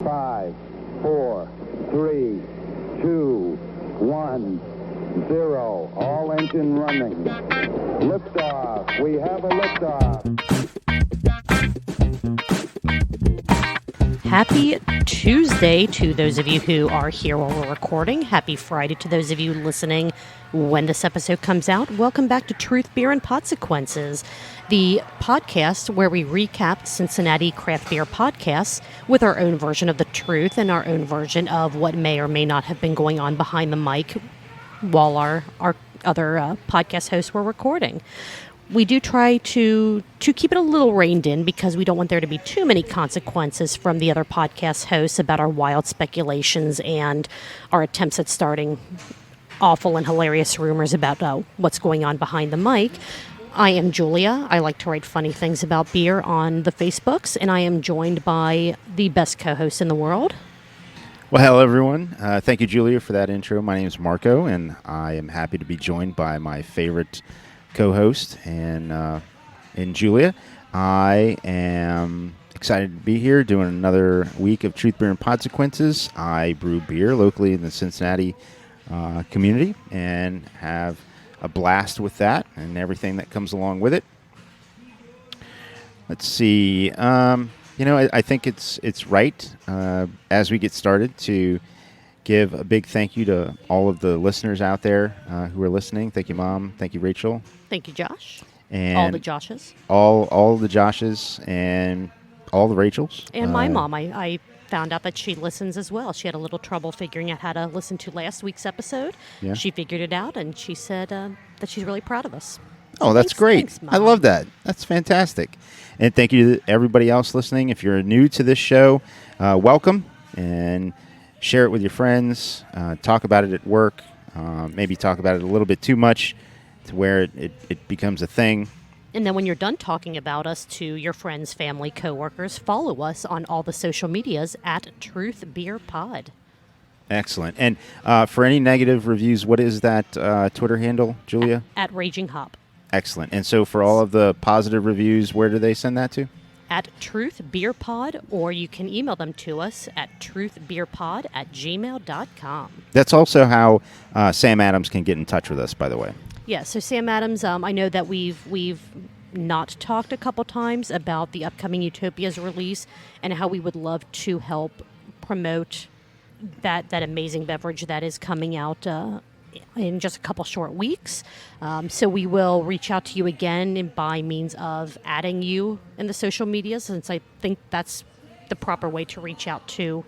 5, 4, 3, 2, 1, 0. All engine running. Liftoff. We have a liftoff. Happy Tuesday to those of you who are here while we're recording. Happy Friday to those of you listening when this episode comes out. Welcome back to Truth, Beer, and Podsequences, the podcast where we recap Cincinnati craft beer podcasts with our own version of the truth and our own version of what may or may not have been going on behind the mic while our other podcast hosts were recording. We do try to keep it a little reined in because we don't want there to be too many consequences from the other podcast hosts about our wild speculations and our attempts at starting awful and hilarious rumors about what's going on behind the mic. I am Julia. I like to write funny things about beer on the Facebooks, and I am joined by the best co-host in the world. Well, hello, everyone. Thank you, Julia, for that intro. My name is Marco, and I am happy to be joined by my favorite co-host and Julia. I am excited to be here doing another week of Truth, Beer, and Podsequences. I brew beer locally in the Cincinnati community and have a blast with that and everything that comes along with it. Let's see. I think it's right as we get started to give a big thank you to all of the listeners out there who are listening. Thank you, Mom. Thank you, Rachel. Thank you, Josh. And all the Joshes. All the Joshes and all the Rachels. And my mom. I found out that she listens as well. She had a little trouble figuring out how to listen to last week's episode. Yeah. She figured it out, and she said that she's really proud of us. Oh, that's great. Thanks, Mom. I love that. That's fantastic. And thank you to everybody else listening. If you're new to this show, welcome, and share it with your friends. Talk about it at work. Maybe talk about it a little bit too much to where it becomes a thing. And then when you're done talking about us to your friends, family, coworkers, follow us on all the social medias at Truth Beer Pod. Excellent. And for any negative reviews, what is that Twitter handle, Julia? At Raging Hop. Excellent. And so for all of the positive reviews, where do they send that to? At Truth Beer Pod, or you can email them to us at truthbeerpod@gmail.com. That's also how Sam Adams can get in touch with us, by the way. Yeah, so Sam Adams, I know that we've not talked a couple times about the upcoming Utopia's release and how we would love to help promote that amazing beverage that is coming out in just a couple short weeks. So we will reach out to you again by means of adding you in the social media, since I think that's the proper way to reach out to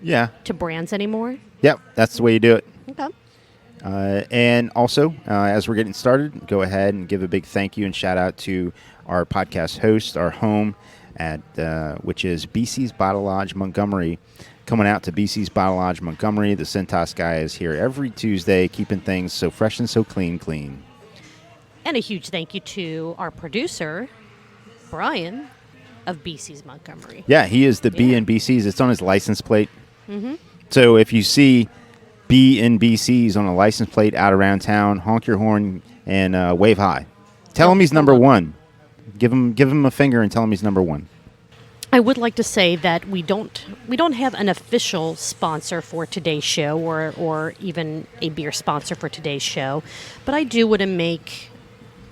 brands anymore. Yep, that's the way you do it. Okay. And also, as we're getting started, go ahead and give a big thank you and shout out to our podcast host, our home at which is BC's Bottle Lodge, Montgomery. Coming out to BC's Bottle Lodge, Montgomery. The Cintas guy is here every Tuesday, keeping things so fresh and so clean. And a huge thank you to our producer, Brian, of BC's Montgomery. Yeah, he is the B in BC's. It's on his license plate. Mm-hmm. So if you see B in BC's on a license plate out around town, honk your horn and wave high. Tell him he's number one. Give him a finger and tell him he's number one. I would like to say that we don't have an official sponsor for today's show or even a beer sponsor for today's show, but I do want to make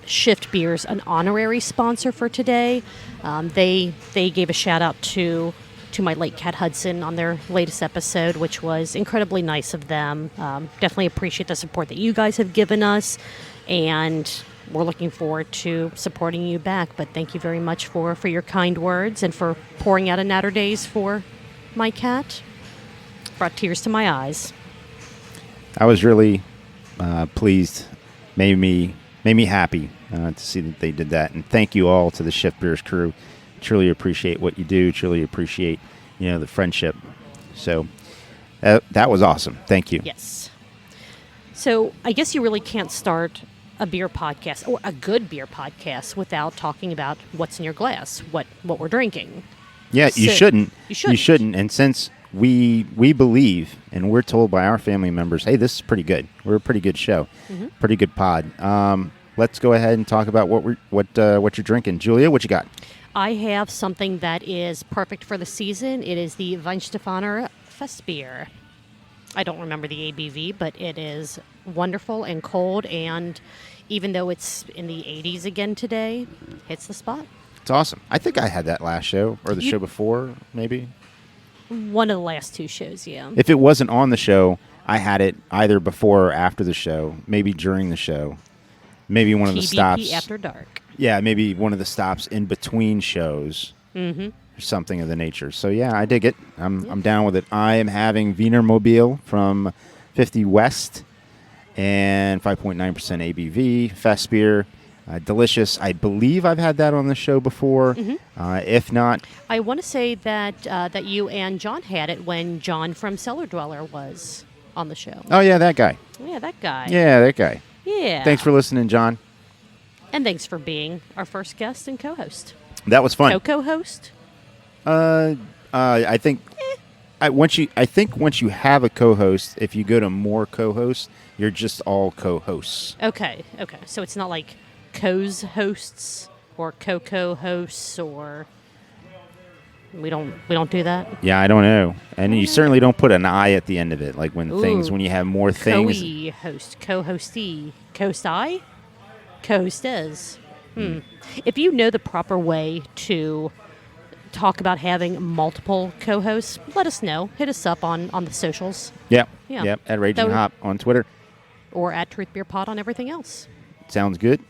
Shift Beers an honorary sponsor for today. They gave a shout out to my late cat Hudson on their latest episode, which was incredibly nice of them. Definitely appreciate the support that you guys have given us, and we're looking forward to supporting you back. But thank you very much for your kind words and for pouring out a Natter Days for my cat. Brought tears to my eyes. I was really pleased. Made me happy to see that they did that. And thank you all to the Shift Beers crew. Truly appreciate what you do. Truly appreciate the friendship. So that was awesome. Thank you. Yes. So I guess you really can't start a beer podcast or a good beer podcast without talking about what's in your glass, what we're drinking. Yeah, you shouldn't. You shouldn't. And since we believe and we're told by our family members, hey, this is pretty good. We're a pretty good show, pretty good pod. Let's go ahead and talk about what you're drinking. Julia, what you got? I have something that is perfect for the season. It is the Weihenstephaner Festbier. I don't remember the ABV, but it is wonderful and cold, and even though it's in the 80s again today, hits the spot. It's awesome. I think I had that last show, or the show before, maybe. One of the last two shows, yeah. If it wasn't on the show, I had it either before or after the show, maybe during the show, maybe one of the stops. After dark. Yeah, maybe one of the stops in between shows. Mm-hmm. Or something of the nature. So, yeah, I dig it. I'm down with it. I am having Vienermobile from 50 West and 5.9% ABV, Festbier. Delicious. I believe I've had that on the show before. Mm-hmm. If not... I want to say that that you and John had it when John from Cellar Dweller was on the show. Oh, yeah, that guy. Yeah, that guy. Yeah, that guy. Yeah. Thanks for listening, John. And thanks for being our first guest and co-host. That was fun. Co-host? I think once you have a co-host, if you go to more co-hosts, you're just all co-hosts. Okay. So it's not like co's hosts or co-hosts, or we don't do that. Yeah, I don't know, and you certainly don't put an I at the end of it, like when you have more things. Co-host, co-hostee, co-host-I, co-hostess. If you know the proper way to talk about having multiple co-hosts, let us know. Hit us up on the socials. Yep. At Raging Hop on Twitter. Or at Truth Beer Pod on everything else. Sounds good.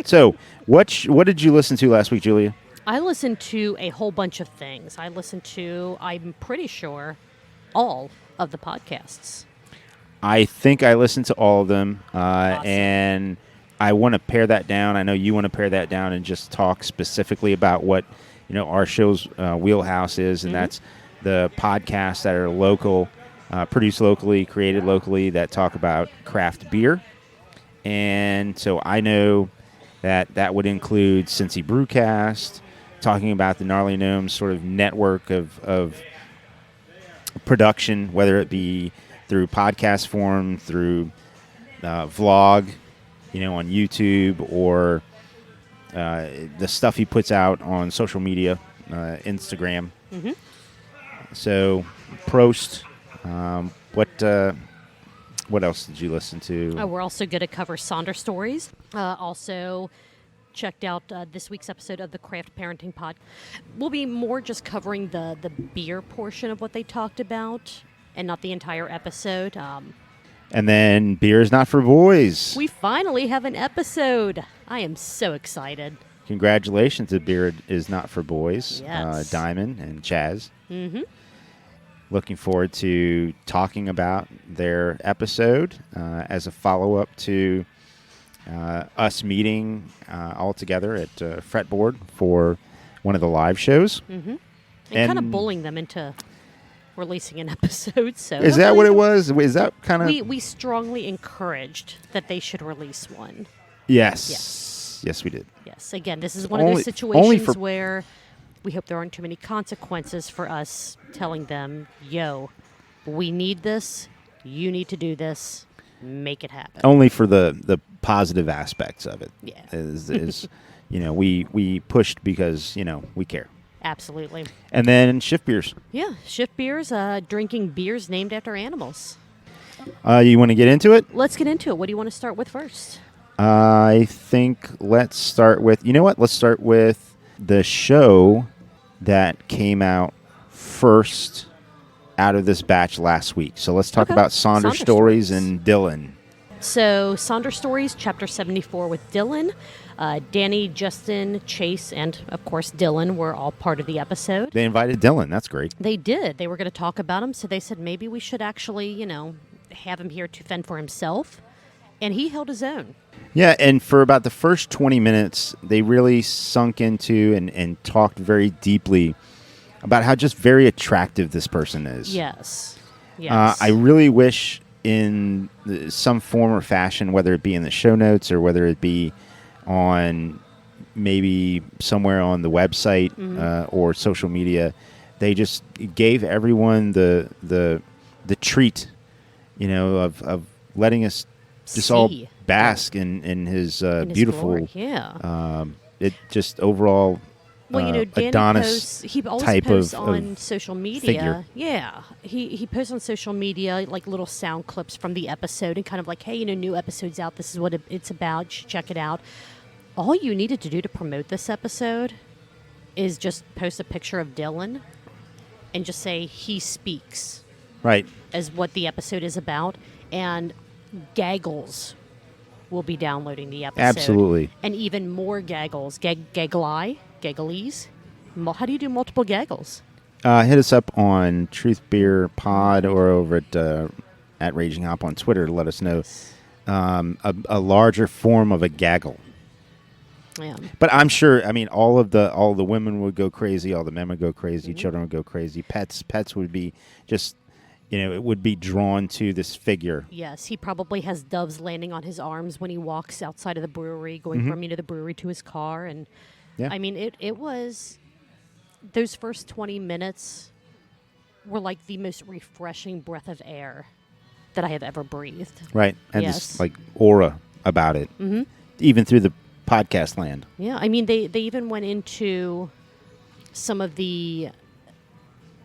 So, what did you listen to last week, Julia? I listened to a whole bunch of things. I listened to, I'm pretty sure, all of the podcasts. I think I listened to all of them. Awesome. And I want to pare that down. I know you want to pare that down and just talk specifically about what our show's wheelhouse is, and that's the podcasts that are local, produced locally, created locally, that talk about craft beer. And so I know that would include Cincy Brewcast, talking about the Gnarly Gnomes sort of network of production, whether it be through podcast form, through vlog, on YouTube, or the stuff he puts out on social media, Instagram. Mm-hmm. So, Prost. What else did you listen to? We're also going to cover Sonder stories. Also, checked out this week's episode of the Craft Parenting Pod. We'll be more just covering the beer portion of what they talked about, and not the entire episode. And then Beer is Not for Boys. We finally have an episode. I am so excited. Congratulations to Beer is Not for Boys. Yes. Diamond and Chaz. Mm-hmm. Looking forward to talking about their episode as a follow-up to us meeting all together at Fretboard for one of the live shows. Mm-hmm. And kind of bullying them into releasing an episode. So is that what it was? Is that kind of... We strongly encouraged that they should release one. Yes, we did. Yes. Again, this is one of those situations where we hope there aren't too many consequences for us telling them, yo, we need this, you need to do this, make it happen. Only for the positive aspects of it. Yeah. Is we pushed because, we care. Absolutely. And then Shift Beers. Yeah, Shift Beers, drinking beers named after animals. You want to get into it? Let's get into it. What do you want to start with first? I think let's start with, let's start with the show that came out first out of this batch last week. So let's talk about Sonder Stories and Dylan. So Sonder Stories, Chapter 74 with Dylan. Danny, Justin, Chase, and, of course, Dylan were all part of the episode. They invited Dylan. That's great. They did. They were going to talk about him, so they said maybe we should actually, have him here to fend for himself. And he held his own. Yeah, and for about the first 20 minutes, they really sunk into and talked very deeply about how just very attractive this person is. Yes. I really wish in some form or fashion, whether it be in the show notes or whether it be on maybe somewhere on the website or social media, they just gave everyone the treat, of letting us just all bask in his beautiful. Glory, yeah. It just overall Well, Danny Adonis he always type posts of on social media. figure. Yeah, he posts on social media like little sound clips from the episode and kind of like, hey, new episode's out. This is what it's about. You should check it out. All you needed to do to promote this episode is just post a picture of Dylan and just say he speaks. Right. As what the episode is about, and Gaggles will be downloading the episode. Absolutely. And even more Gaggles. Gaggles. How do you do multiple Gaggles? Hit us up on Truth Beer Pod or over at Raging Hop on Twitter to let us know a larger form of a gaggle. Yeah. But I'm sure, all the women would go crazy, all the men would go crazy, children would go crazy, pets would be just, it would be drawn to this figure. Yes, he probably has doves landing on his arms when he walks outside of the brewery, going from the brewery to his car, and yeah. it was those first 20 minutes were like the most refreshing breath of air that I have ever breathed. Right, and yes. this aura about it, even through the podcast land. Yeah, they even went into some of the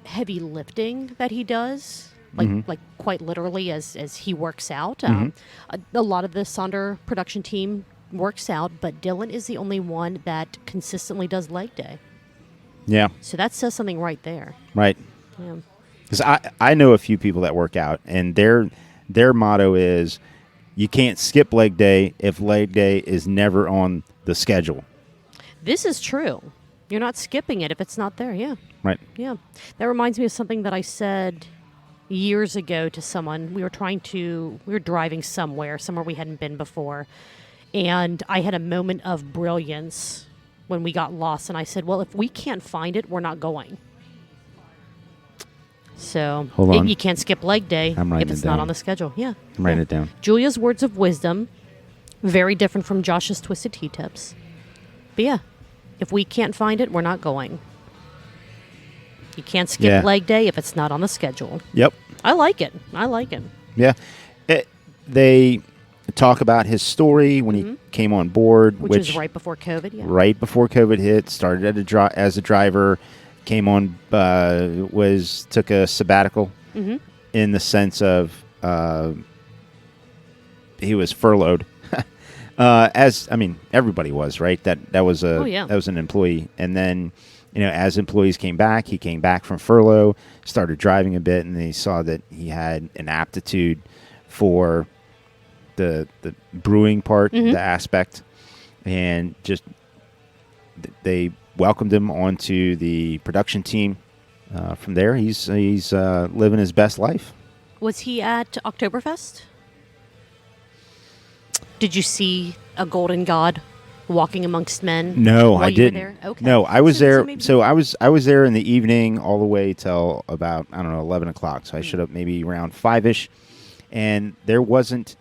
heavy lifting that he does, like quite literally as he works out. A lot of the Sonder production team works out, but Dylan is the only one that consistently does leg day. Yeah. So that says something right there. Right. Yeah. Because I know a few people that work out, and their motto is, you can't skip leg day if leg day is never on the schedule. This is true. You're not skipping it if it's not there, yeah. Right. Yeah. That reminds me of something that I said years ago to someone. We were driving somewhere we hadn't been before, and I had a moment of brilliance when we got lost, and I said, well, if we can't find it, we're not going. So hold on. You can't skip leg day if it's not on the schedule. Yeah. I'm writing it down. Julia's words of wisdom, very different from Josh's twisted tea tips. But yeah, if we can't find it, we're not going. You can't skip leg day if it's not on the schedule. Yep. I like it. Yeah. They talk about his story when he came on board. Which was right before COVID, yeah. Right before COVID hit. Started as a driver. Came on, took a sabbatical in the sense of he was furloughed. Everybody was, right? That was that was an employee. And then, as employees came back, he came back from furlough, started driving a bit, and they saw that he had an aptitude for the brewing part, the aspect, and just they welcomed him onto the production team. From there, he's living his best life. Was he at Oktoberfest? Did you see a golden god walking amongst men? No, while I you didn't. Were there? Okay. No, I was there. maybe... So I was there in the evening all the way till about 11 o'clock. So I showed up maybe around 5ish, and there wasn't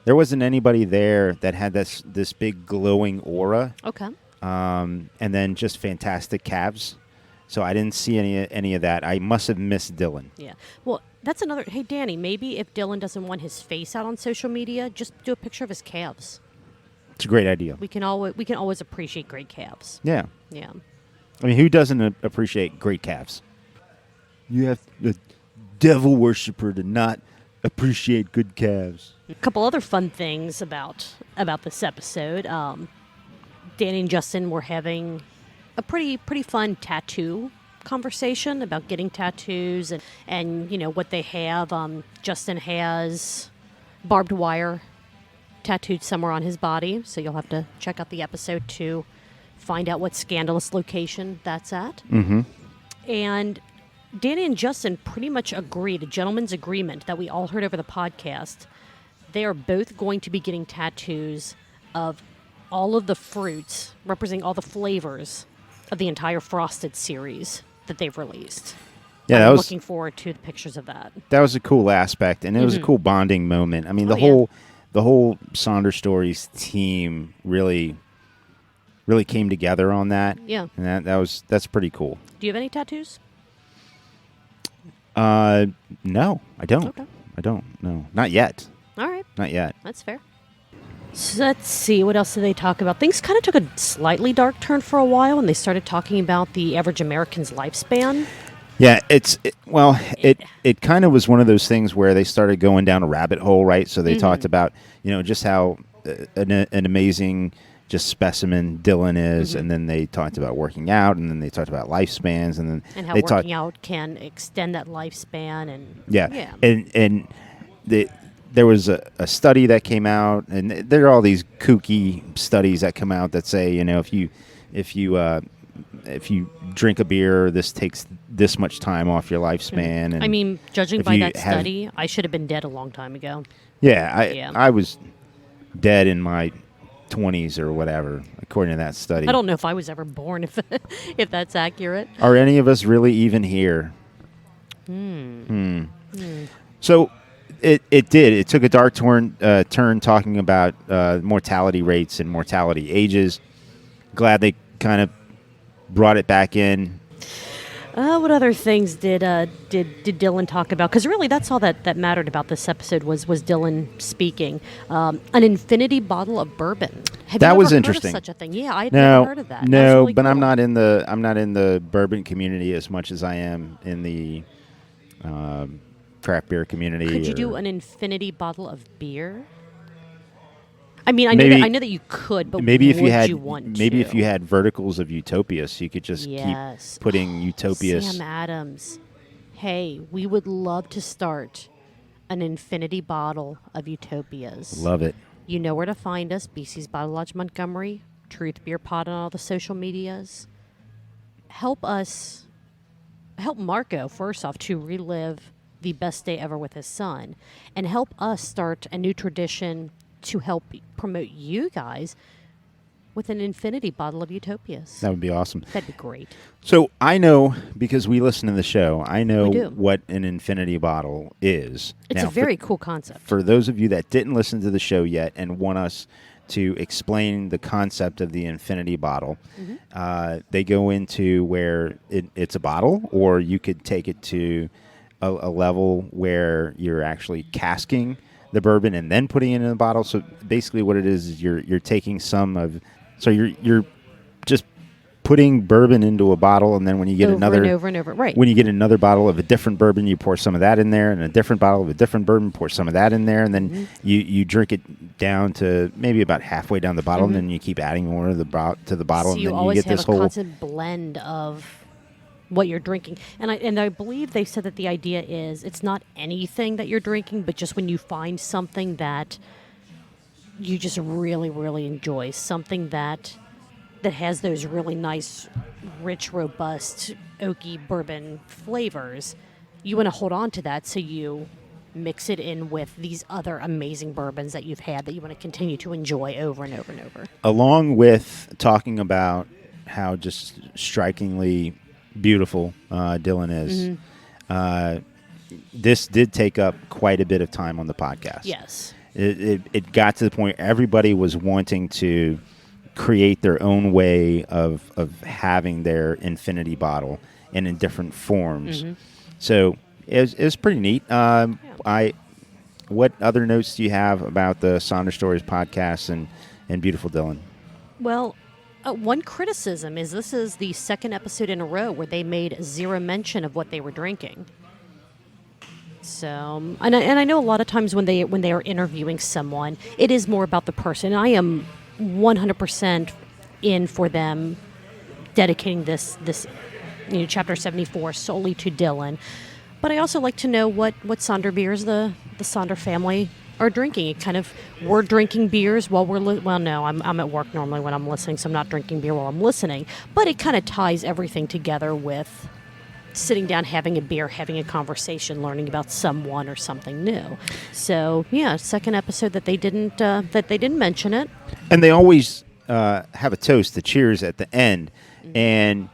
anybody there that had this big glowing aura. Okay. And then just fantastic calves. So I didn't see any of that. I must have missed Dylan. Yeah. Well, that's another. Hey, Danny, maybe if Dylan doesn't want his face out on social media, just do a picture of his calves. It's a great idea. We can always appreciate great calves. Yeah. Yeah. Who doesn't appreciate great calves? You have a devil worshiper to not appreciate good calves. A couple other fun things about this episode. Danny and Justin were having a pretty fun tattoo conversation about getting tattoos and what they have. Justin has barbed wire tattooed somewhere on his body, so you'll have to check out the episode to find out what scandalous location that's at. Mm-hmm. And Danny and Justin pretty much agreed, a gentleman's agreement that we all heard over the podcast. They are both going to be getting tattoos of all of the fruits, representing all the flavors of the entire Frosted series that they've released. Yeah, I'm looking forward to the pictures of that. That was a cool aspect, and it was a cool bonding moment. The whole Sonder Stories team really came together on that. Yeah, and that's pretty cool. Do you have any tattoos? No, I don't. Okay. I don't. No, not yet. All right, Not yet. that's fair. So let's see, what else did they talk about? Things kind of took a slightly dark turn for a while, and they started talking about the average American's lifespan. Yeah, it kind of was one of those things where they started going down a rabbit hole, right? So they talked about, just how an amazing just specimen Dylan is, and then they talked about working out, and then they talked about lifespans, and then how they working out can extend that lifespan, and there was a study that came out, and there are all these kooky studies that come out that say, if you drink a beer, this takes this much time off your lifespan. And I mean, judging by that study, I should have been dead a long time ago. Yeah, I was dead in my 20s or whatever, according to that study. I don't know if I was ever born, if that's accurate. Are any of us really even here? So it took a dark turn talking about mortality rates and mortality ages. Glad they kind of brought it back in. What other things did Dylan talk about? Because really, that's all that mattered about this episode was Dylan speaking. An infinity bottle of bourbon. Have that you was ever interesting. Heard of such a thing? Yeah, I had never heard of that. No, really but cool. I'm not in the bourbon community as much as I am in the craft beer community. Could you do an infinity bottle of beer? I mean, I know that you could, but maybe if you had verticals of Utopias, you could just keep putting Utopias. Sam Adams, hey, we would love to start an infinity bottle of Utopias. Love it. You know where to find us: BC's Bottle Lodge, Montgomery, Truth Beer Pod on all the social medias. Help Marco first off to relive the best day ever with his son, and help us start a new tradition to help promote you guys with an infinity bottle of Utopias. That would be awesome. That'd be great. So I know, because we listen to the show, I know We do. what an infinity bottle is. It's now, a very cool concept. For those of you that didn't listen to the show yet and want us to explain the concept of the infinity bottle, they go into where it's a bottle, or you could take it to a level where you're actually casking the bourbon and then putting it in a bottle. So basically what it is you're taking you're just putting bourbon into a bottle, and then when you get when you get another bottle of a different bourbon, you pour some of that in there, and a different bottle of a different bourbon, pour some of that in there, and then you drink it down to maybe about halfway down the bottle, and then you keep adding more to the bottle, so and then you get this whole constant blend of what you're drinking. And I believe they said that the idea is it's not anything that you're drinking, but just when you find something that you just really, really enjoy, something that has those really nice, rich, robust, oaky bourbon flavors, you want to hold on to that, so you mix it in with these other amazing bourbons that you've had that you want to continue to enjoy over and over and over. Along with talking about how just strikingly beautiful Dylan is, this did take up quite a bit of time on the podcast. Yes. It got to the point everybody was wanting to create their own way of having their infinity bottle and in different forms. So it was pretty neat. What other notes do you have about the Sonder Stories podcast and Beautiful Dylan? Well, one criticism is this is the second episode in a row where they made zero mention of what they were drinking. So, and I know a lot of times when they are interviewing someone, it is more about the person. I am 100% in for them dedicating this chapter 74 solely to Dylan. But I also like to know what Sonder beers the Sonder family are drinking. It kind of, we're drinking beers while we're no, I'm at work normally when I'm listening, so I'm not drinking beer while I'm listening. But it kind of ties everything together with sitting down, having a beer, having a conversation, learning about someone or something new. So yeah, second episode that they didn't mention it. And they always have a toast, the cheers at the end, and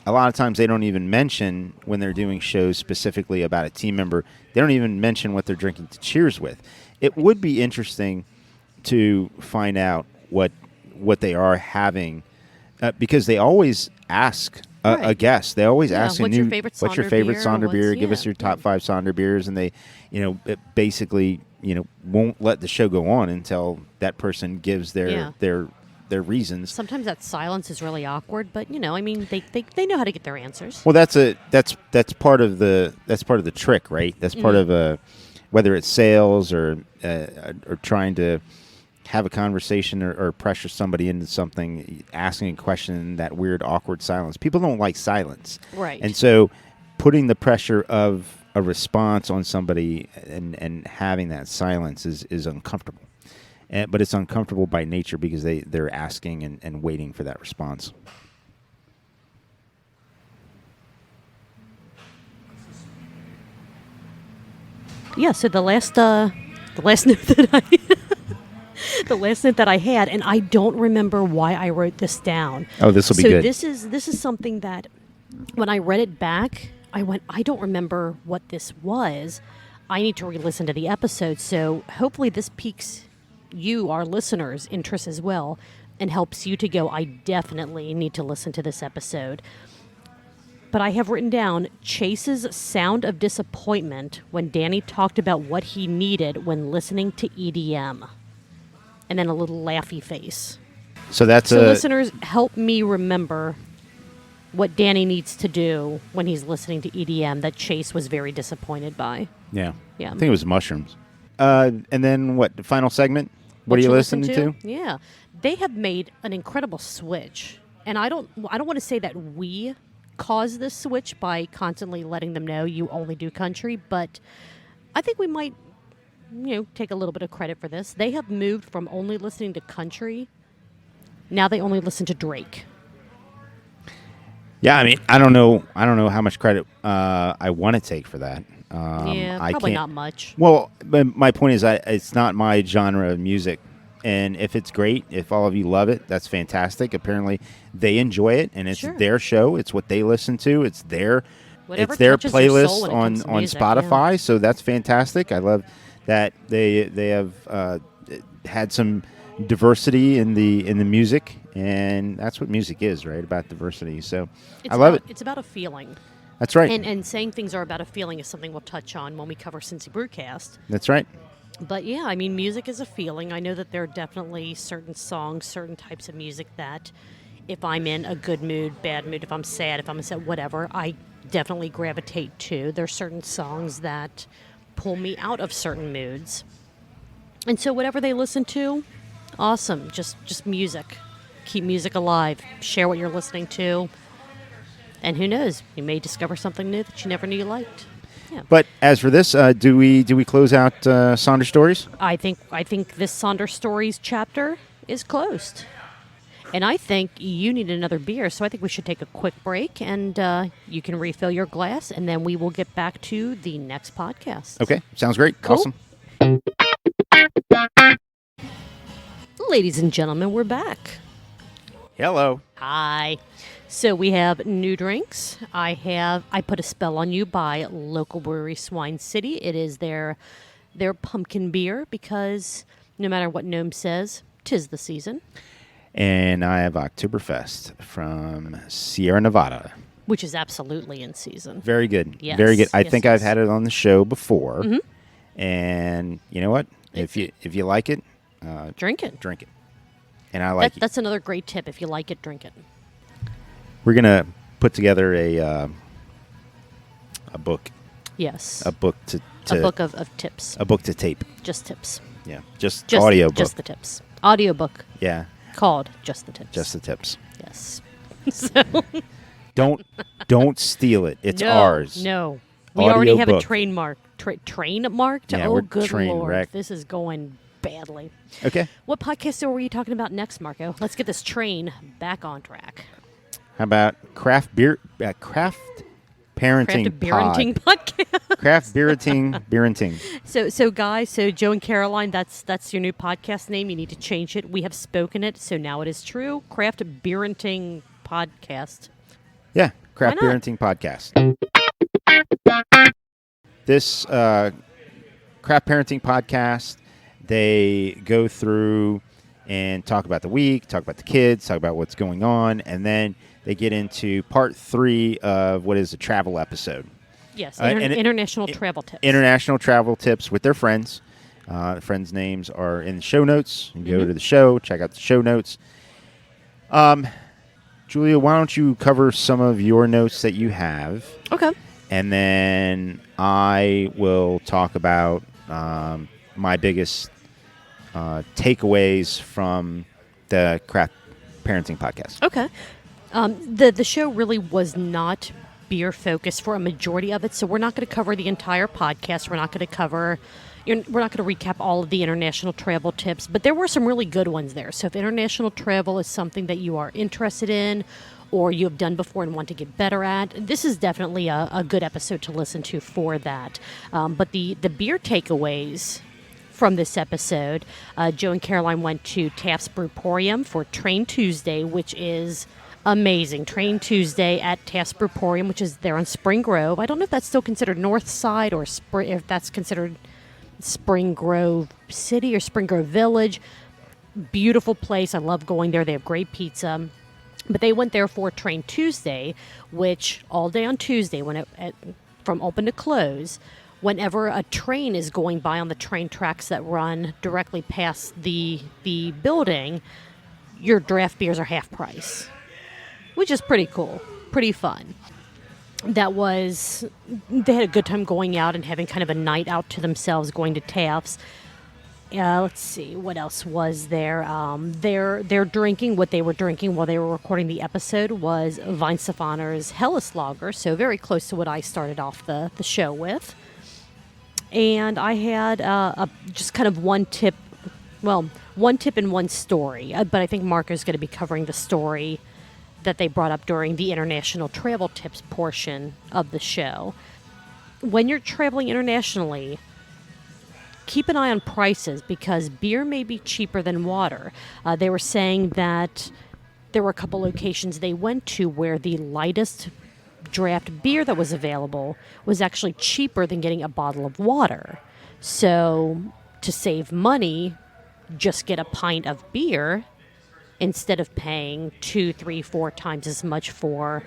a lot of times they don't even mention, when they're doing shows specifically about a team member, they don't even mention what they're drinking to cheers with. It would be interesting to find out what they are having, because they always ask a guest. They always ask what's your favorite what's your Sonder favorite beer? Sonder beer? Give us Yeah, your top 5 Sonder beers, and they, it basically, won't let the show go on until that person gives their reasons. Sometimes that silence is really awkward, but they know how to get their answers. Well, that's part of the trick, right? That's part of whether it's sales or trying to have a conversation or pressure somebody into something, asking a question in that weird, awkward silence. People don't like silence. Right. And so putting the pressure of a response on somebody and having that silence is uncomfortable. But it's uncomfortable by nature because they're asking and waiting for that response. Yeah, so the last note that the last note that I had, and I don't remember why I wrote this down. Oh, this will be good. So this is something that when I read it back, I went, I don't remember what this was. I need to re-listen to the episode. So hopefully this piques you, our listeners' interest as well, and helps you to go, I definitely need to listen to this episode. But I have written down Chase's sound of disappointment when Danny talked about what he needed when listening to EDM. And then a little laughy face. So listeners, help me remember what Danny needs to do when he's listening to EDM that Chase was very disappointed by. Yeah. Yeah. I think it was mushrooms. And then what? The final segment? What are you listening to? Yeah. They have made an incredible switch. And I don't want to say that we caused this switch by constantly letting them know you only do country, but I think we might take a little bit of credit for this. They have moved from only listening to country. Now they only listen to Drake. Yeah, I mean, I don't know how much credit I want to take for that. Probably not much. Well, but my point is, it's not my genre of music, and if it's great, if all of you love it, that's fantastic. Apparently, they enjoy it, and it's their show. It's what they listen to. It's their playlist on Spotify. Yeah. So that's fantastic. I love that they have had some diversity in the music, and that's what music is, right? About diversity. So I love it. It's about a feeling. That's right. And saying things are about a feeling is something we'll touch on when we cover Cincy Brewcast. That's right. But yeah, I mean, music is a feeling. I know that there are definitely certain songs, certain types of music that if I'm in a good mood, bad mood, if I'm sad, if I'm upset, whatever, I definitely gravitate to. There's certain songs that pull me out of certain moods. And so whatever they listen to, awesome. Just music. Keep music alive. Share what you're listening to. And who knows, you may discover something new that you never knew you liked. Yeah. But as for this, do we close out Sonder Stories? I think this Sonder Stories chapter is closed. And I think you need another beer, so I think we should take a quick break, and you can refill your glass, and then we will get back to the next podcast. Okay, sounds great. Cool. Awesome. Ladies and gentlemen, we're back. Hello. Hi. So we have new drinks. I Put a Spell on You by local brewery Swine City. It is their pumpkin beer because no matter what Gnome says, 'tis the season. And I have Oktoberfest from Sierra Nevada. Which is absolutely in season. Very good. Yes. Very good. I Yes, think yes. I've had it on the show before. Mm-hmm. And you know what? If you like it, drink it. Drink it. And I like it. That's another great tip. If you like it, drink it. We're going to put together a book. Yes. A book to a book of tips. A book to tape. Just tips. Yeah. Just audio book. Just the tips. Audio book. Yeah. Called Just the Tips. Just the tips. Yes. So Don't steal it. It's ours. No. We Audio already have book. a train marked? Yeah, Oh, we're good train Lord. wrecked. This is going badly. Okay. What podcast were you talking about next, Marco? Let's get this train back on track. How about craft parenting podcast? Craft beerenting. So guys, Joe and Caroline, that's your new podcast name. You need to change it. We have spoken it, so now it is true. Craft beerenting podcast. Yeah, craft Why not? beerenting podcast. This craft parenting podcast, they go through and talk about the week, talk about the kids, talk about what's going on, and then they get into part 3 of what is a travel episode. Yes, international travel tips. International travel tips with their friends. The friends' names are in the show notes. You can go to the show, check out the show notes. Julia, why don't you cover some of your notes that you have? Okay. And then I will talk about my biggest takeaways from the Craft Parenting podcast. Okay. The show really was not beer focused for a majority of it, so we're not going to cover the entire podcast. We're not going to recap all of the international travel tips, but there were some really good ones there. So if international travel is something that you are interested in or you have done before and want to get better at, this is definitely a good episode to listen to for that. But the beer takeaways from this episode, Joe and Caroline went to Taft's Brewporium for Train Tuesday, which is amazing. Train Tuesday at Taft's Brewporium, which is there on Spring Grove. I don't know if that's still considered North Side or if that's considered Spring Grove City or Spring Grove Village. Beautiful place. I love going there. They have great pizza. But they went there for Train Tuesday, which all day on Tuesday, from open to close, whenever a train is going by on the train tracks that run directly past the building, your draft beers are half price, which is pretty cool, pretty fun. They had a good time going out and having kind of a night out to themselves, going to Taft's. Let's see, what else was there? They're drinking, what they were drinking while they were recording the episode was Weihenstephaner's Helles Lager, so very close to what I started off the show with. And I had just kind of one tip and one story, but I think Marco's going to be covering the story that they brought up during the international travel tips portion of the show. When you're traveling internationally, keep an eye on prices because beer may be cheaper than water. They were saying that there were a couple locations they went to where the lightest draft beer that was available was actually cheaper than getting a bottle of water. So to save money, just get a pint of beer instead of paying 2, 3, 4 times as much for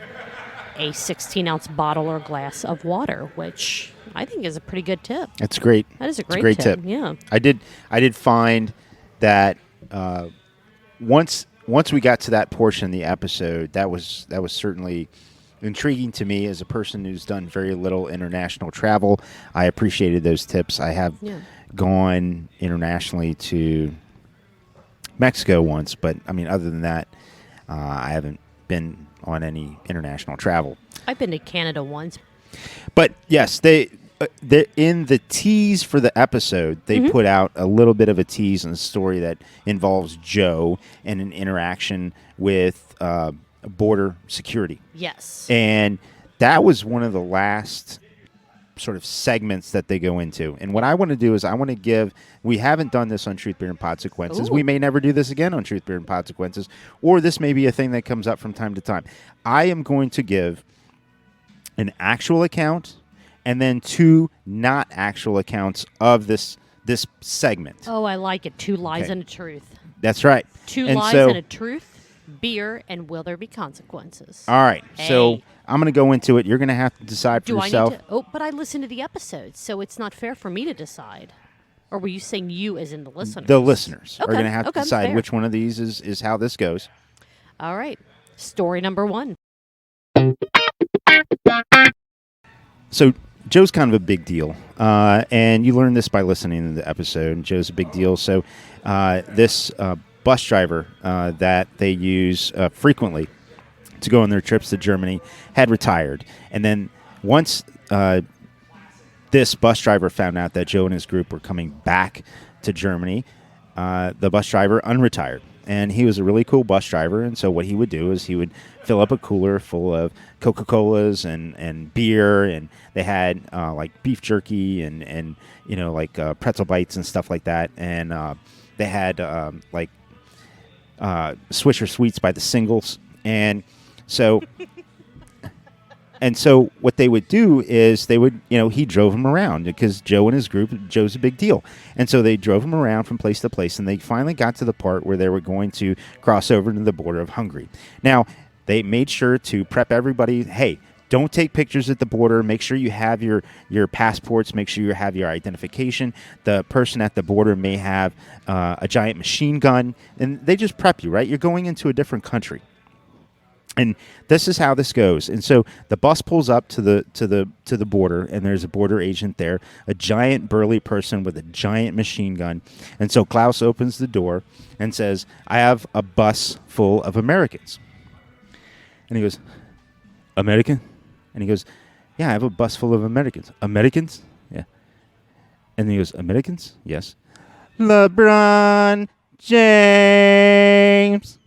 a 16-ounce bottle or glass of water, which I think is a pretty good tip. That's great. That is a great tip. Yeah. I did find that once we got to that portion of the episode, that was certainly intriguing to me as a person who's done very little international travel. I appreciated those tips. I have gone internationally to Mexico once, but I mean, other than that, I haven't been on any international travel. I've been to Canada once. But yes, they in the tease for the episode, they put out a little bit of a tease and a story that involves Joe and an interaction with border security. Yes. And that was one of the last sort of segments that they go into. And what I want to do is we haven't done this on Truth, Beer, and Consequences. Ooh. We may never do this again on Truth, Beer, and Consequences, or this may be a thing that comes up from time to time. I am going to give an actual account and then 2 not actual accounts of this segment. Oh, I like it. 2 lies and a truth. That's right. 2 lies and a truth, beer, and will there be consequences? All right. Hey. So I'm going to go into it. You're going to have to decide for yourself. But I listened to the episode, so it's not fair for me to decide. Or were you saying you as in the listeners? The listeners are going to have to decide which one of these is how this goes. All right. Story number 1. So Joe's kind of a big deal, and you learned this by listening to the episode. Joe's a big deal. So this bus driver that they use frequently to go on their trips to Germany had retired. And then once this bus driver found out that Joe and his group were coming back to Germany, the bus driver unretired. And he was a really cool bus driver, and so what he would do is he would fill up a cooler full of Coca-Colas and beer, and they had like beef jerky and like pretzel bites and stuff like that, and they had like Swisher Sweets by the singles, and so And so what they would do is he drove him around because Joe and his group, Joe's a big deal. And so they drove him around from place to place, and they finally got to the part where they were going to cross over to the border of Hungary. Now, they made sure to prep everybody, hey, don't take pictures at the border. Make sure you have your passports. Make sure you have your identification. The person at the border may have a giant machine gun. And they just prep you, right? You're going into a different country. And this is how this goes. And so the bus pulls up to the border, and there's a border agent there, a giant burly person with a giant machine gun. And so Klaus opens the door and says, I have a bus full of Americans. And he goes, American? And he goes, yeah, I have a bus full of Americans. Americans? Yeah. And he goes, Americans? Yes. LeBron James.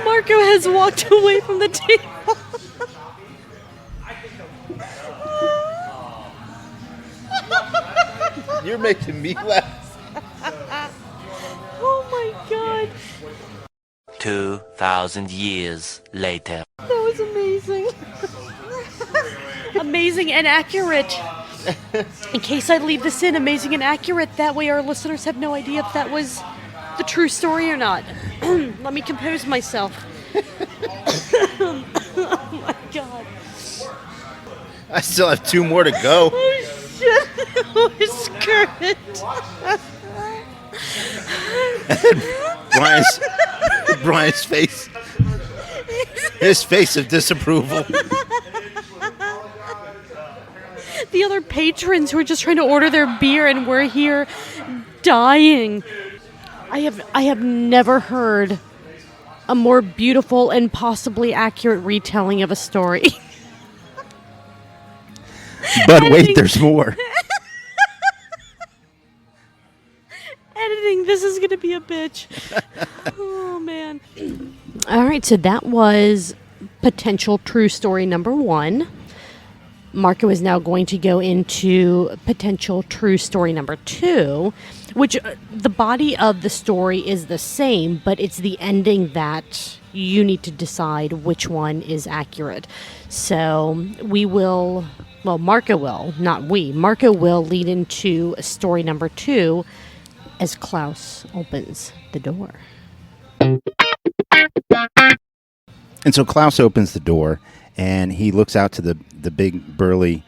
Marco has walked away from the table. You're making me laugh. Oh my God. 2,000 years later. That was amazing. Amazing and accurate. In case I leave this in, amazing and accurate. That way our listeners have no idea if that was the true story or not. Let me compose myself. Oh my God. I still have 2 more to go. Oh shit. Oh, skirt. Brian's face. His face of disapproval. The other patrons who are just trying to order their beer, and we're here dying. I have never heard a more beautiful and possibly accurate retelling of a story. But wait, there's more. Editing, this is going to be a bitch. Oh, man. All right, so that was potential true story number 1. Marco is now going to go into potential true story number 2, which the body of the story is the same, but it's the ending that you need to decide which one is accurate. So Marco will, not we. Marco will lead into story number 2 as Klaus opens the door. And so Klaus opens the door, and he looks out to the big, burly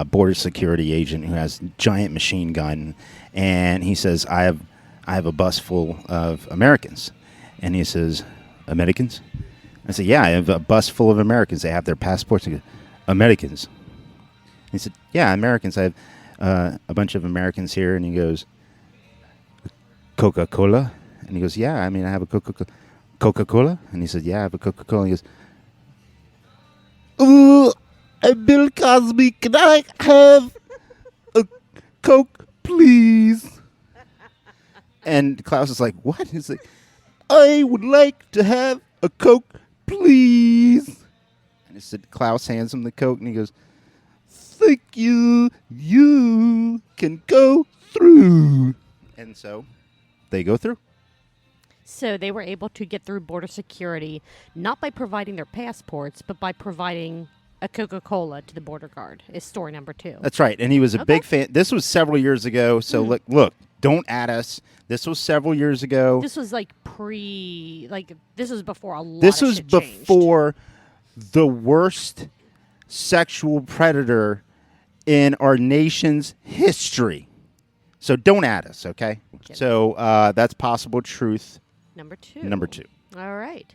border security agent who has a giant machine gun, and he says, I have a bus full of Americans. And he says, Americans? I said, yeah, I have a bus full of Americans. They have their passports. He goes, Americans? He said, yeah, Americans. I have a bunch of Americans here. And he goes, Coca-Cola? And he goes, yeah, I mean, I have a Coca-Cola? And he said, yeah, I have a Coca-Cola. And he goes, ooh, I'm Bill Cosby. Can I have a Coke, please? And Klaus is like, what? He's like, I would like to have a Coke, please. And he said, Klaus hands him the Coke, and he goes, thank you. You can go through. And so they go through. So they were able to get through border security, not by providing their passports, but by providing a Coca-Cola to the border guard, is story number 2. That's right. And he was a big fan. This was several years ago. So look, don't add us. This was several years ago. This was this was before a lot This of was shit changed. before the worst sexual predator in our nation's history. So don't add us, okay? Okay. So that's possible truth. Number 2. Number 2. All right.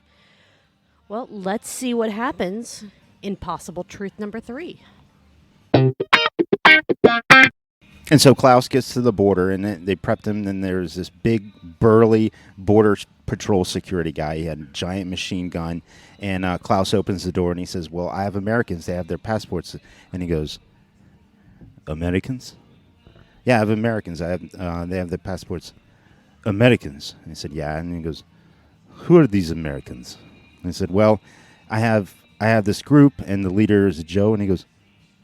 Well, let's see what happens in possible truth number 3. And so Klaus gets to the border, and they prepped him. And there's this big, burly border patrol security guy. He had a giant machine gun. And Klaus opens the door, and he says, well, I have Americans. They have their passports. And he goes, Americans? Yeah, I have Americans. They have their passports. Americans? And he said, yeah. And he goes, who are these Americans? And he said, well, I have this group, and the leader is Joe. And he goes,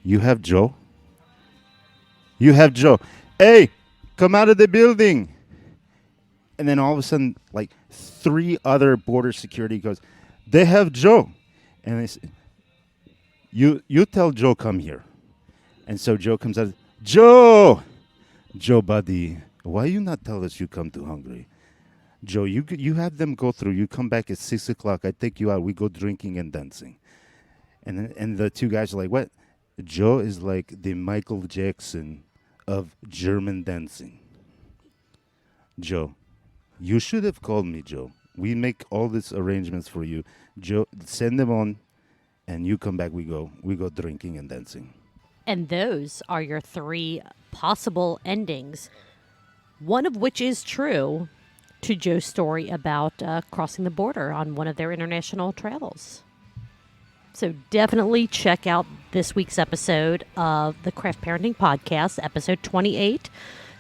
you have Joe? You have Joe. Hey, come out of the building. And then all of a sudden, like 3 other border security goes, they have Joe. And they say, you tell Joe come here. And so Joe comes out. Joe, buddy, why you not tell us you come to Hungary? Joe, you have them go through. You come back at 6 o'clock. I take you out. We go drinking and dancing. And the 2 guys are like, what? Joe is like the Michael Jackson of German dancing. Joe, you should have called me, Joe. We make all these arrangements for you. Joe, send them on, and you come back. We go drinking and dancing. And those are your 3 possible endings, one of which is true to Joe's story about crossing the border on one of their international travels. So definitely check out this week's episode of the Craft Parenting Podcast, episode 28,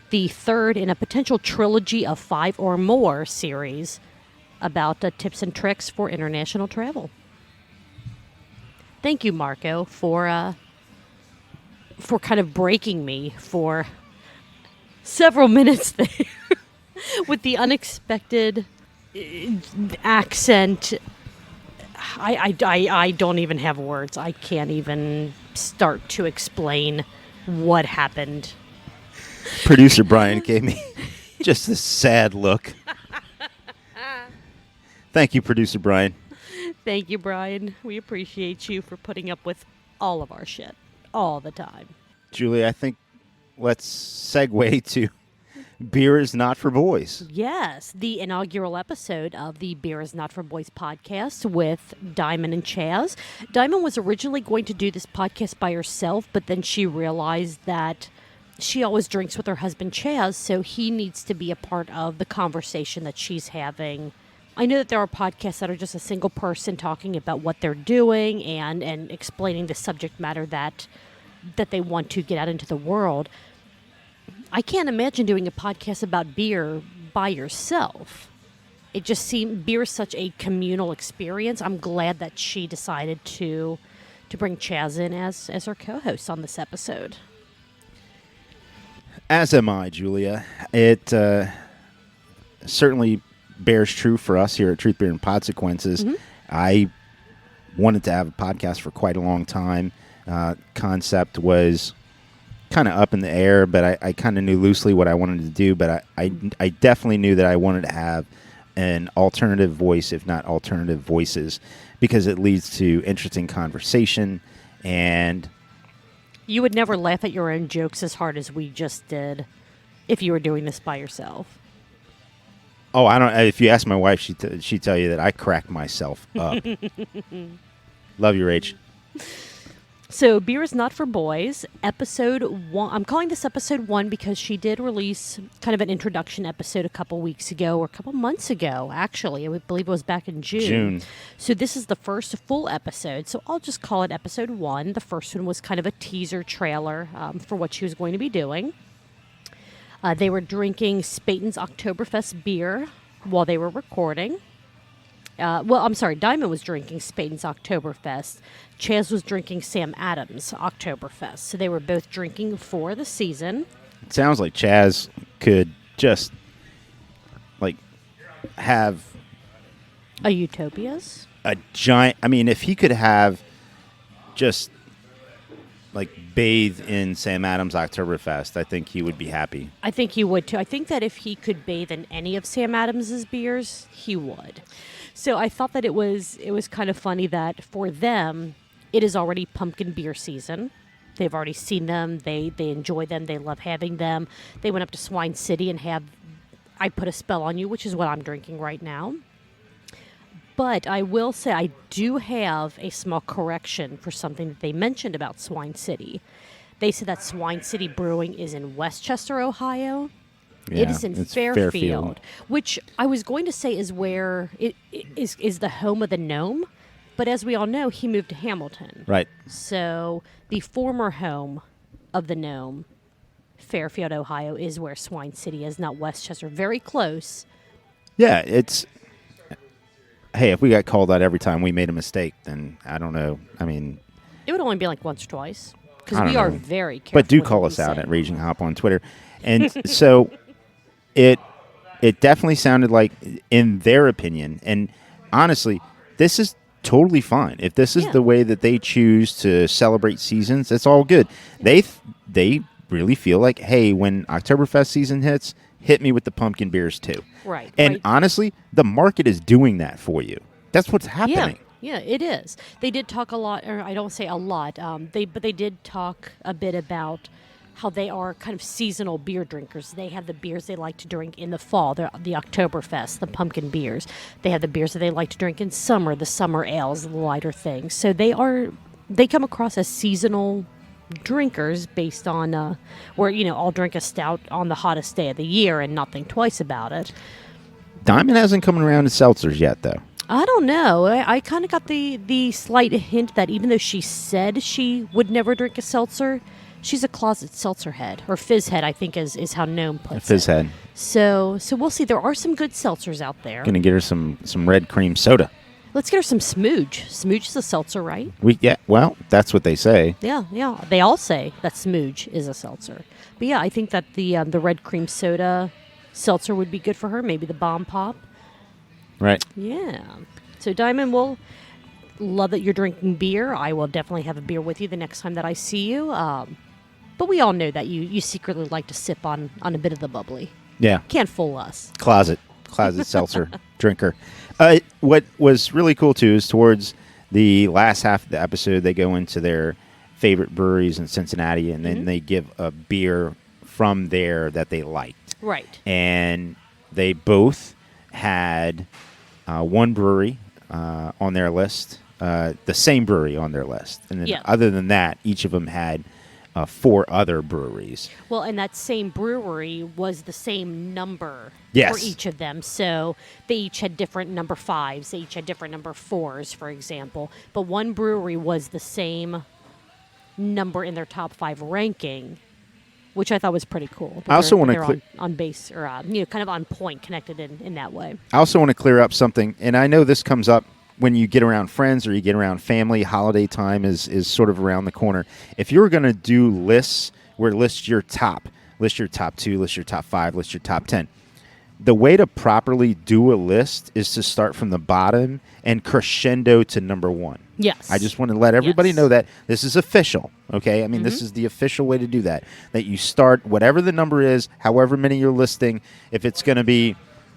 the 3rd in a potential trilogy of 5 or more series about tips and tricks for international travel. Thank you, Marco, for kind of breaking me for several minutes there with the unexpected accent. I don't even have words. I can't even start to explain what happened. Producer Brian gave me just a sad look. Thank you, Producer Brian. Thank you, Brian. We appreciate you for putting up with all of our shit all the time. Julie, I think let's segue to Beer is Not for Boys. Yes, the inaugural episode of the Beer is Not for Boys podcast with Diamond and Chaz. Diamond was originally going to do this podcast by herself, but then she realized that she always drinks with her husband Chaz, so he needs to be a part of the conversation that she's having. I know that there are podcasts that are just a single person talking about what they're doing and explaining the subject matter that they want to get out into the world. I can't imagine doing a podcast about beer by yourself. It just seemed beer is such a communal experience. I'm glad that she decided to bring Chaz in as her co-host on this episode. As am I, Julia. It certainly bears true for us here at Truth, Beer, and Podsequences. Mm-hmm. I wanted to have a podcast for quite a long time. Concept was kind of up in the air, but I kind of knew loosely what I wanted to do, but I definitely knew that I wanted to have an alternative voice, if not alternative voices, because it leads to interesting conversation. And you would never laugh at your own jokes as hard as we just did if you were doing this by yourself. Oh, I don't. If you ask my wife, she'd tell you that I crack myself up. Love you, Rach. So, Beer is Not for Boys, episode 1. I'm calling this episode 1 because she did release kind of an introduction episode a couple weeks ago, or a couple months ago, actually. I believe it was back in June. So, this is the first full episode. So, I'll just call it episode 1. The first one was kind of a teaser trailer for what she was going to be doing. They were drinking Spaten's Oktoberfest beer while they were recording. Diamond was drinking Spaten's Oktoberfest. Chaz was drinking Sam Adams' Oktoberfest. So they were both drinking for the season. It sounds like Chaz could just, have a Utopias? A giant... I mean, if he could have just, bathe in Sam Adams' Oktoberfest, I think he would be happy. I think he would, too. I think that if he could bathe in any of Sam Adams' beers, he would. So I thought that it was kind of funny that for them, it is already pumpkin beer season. They've already seen them. They enjoy them. They love having them. They went up to Swine City and have I Put a Spell on You, which is what I'm drinking right now. But I will say I do have a small correction for something that they mentioned about Swine City. They said that Swine City Brewing is in Westchester, Ohio. Yeah, it is in it's Fairfield, which I was going to say is where it is the home of the Gnome. But as we all know, he moved to Hamilton. Right. So the former home of the Gnome, Fairfield, Ohio, is where Swine City is, not Westchester. Very close. Yeah, it's... Hey, if we got called out every time we made a mistake, then I don't know. I mean... It would only be like once or twice. Because I don't we are know. very careful. But do with call what us we out say. at Raging Hop on Twitter. And so it definitely sounded like, in their opinion, and honestly, this is totally fine. If this is the way that they choose to celebrate seasons, it's all good. They really feel like, hey, when Oktoberfest season hits, hit me with the pumpkin beers too. Right. And right. honestly, the market is doing that for you. That's what's happening. Yeah, it is. They did talk a lot, or I don't say a lot. They did talk a bit about how they are kind of seasonal beer drinkers. They have the beers they like to drink in the fall, the Oktoberfest, the pumpkin beers. They have the beers that they like to drink in summer, the summer ales, the lighter things. So they come across as seasonal drinkers based on where I'll drink a stout on the hottest day of the year and not think twice about it. Diamond hasn't come around to seltzers yet, though. I don't know. I kind of got the slight hint that even though she said she would never drink a seltzer, she's a closet seltzer head, or fizz head, I think is how Gnome puts Fizz it. head. So we'll see. There are some good seltzers out there. Gonna get her some red cream soda. Let's get her some Smooge. Smooge is a seltzer, right? Well, that's what they say. Yeah. They all say that Smooge is a seltzer. But yeah, I think that the red cream soda seltzer would be good for her. Maybe the Bomb Pop. Right. Yeah. So Diamond, will love that you're drinking beer. I will definitely have a beer with you the next time that I see you. But we all know that you secretly like to sip on a bit of the bubbly. Yeah. Can't fool us. Closet seltzer drinker. What was really cool too is towards the last half of the episode, they go into their favorite breweries in Cincinnati, and then they give a beer from there that they liked. Right. And they both had one brewery on their list, the same brewery on their list, and then other than that, each of them had 4 other breweries. Well, and that same brewery was the same number for each of them. So they each had different number 5s. They each had different number 4s, for example. But one brewery was the same number in their top 5 ranking, which I thought was pretty cool. I also want to on base, or kind of on point, connected in that way. I also want to clear up something, and I know this comes up when you get around friends or you get around family. Holiday time is sort of around the corner. If you're going to do lists where list your top 2, list your top 5, list your top 10, the way to properly do a list is to start from the bottom and crescendo to number 1. Yes. I just want to let everybody know that this is official, okay? I mean, this is the official way to do that. That you start whatever the number is, however many you're listing. If it's going to be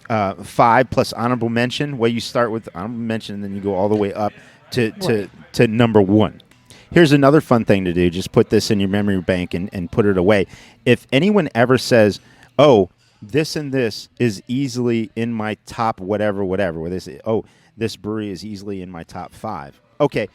5 plus honorable mention, you start with honorable mention and then you go all the way up to number 1. Here's another fun thing to do. Just put this in your memory bank and put it away. If anyone ever says, oh, this and this is easily in my top whatever, where they say, oh, this brewery is easily in my top 5. Okay,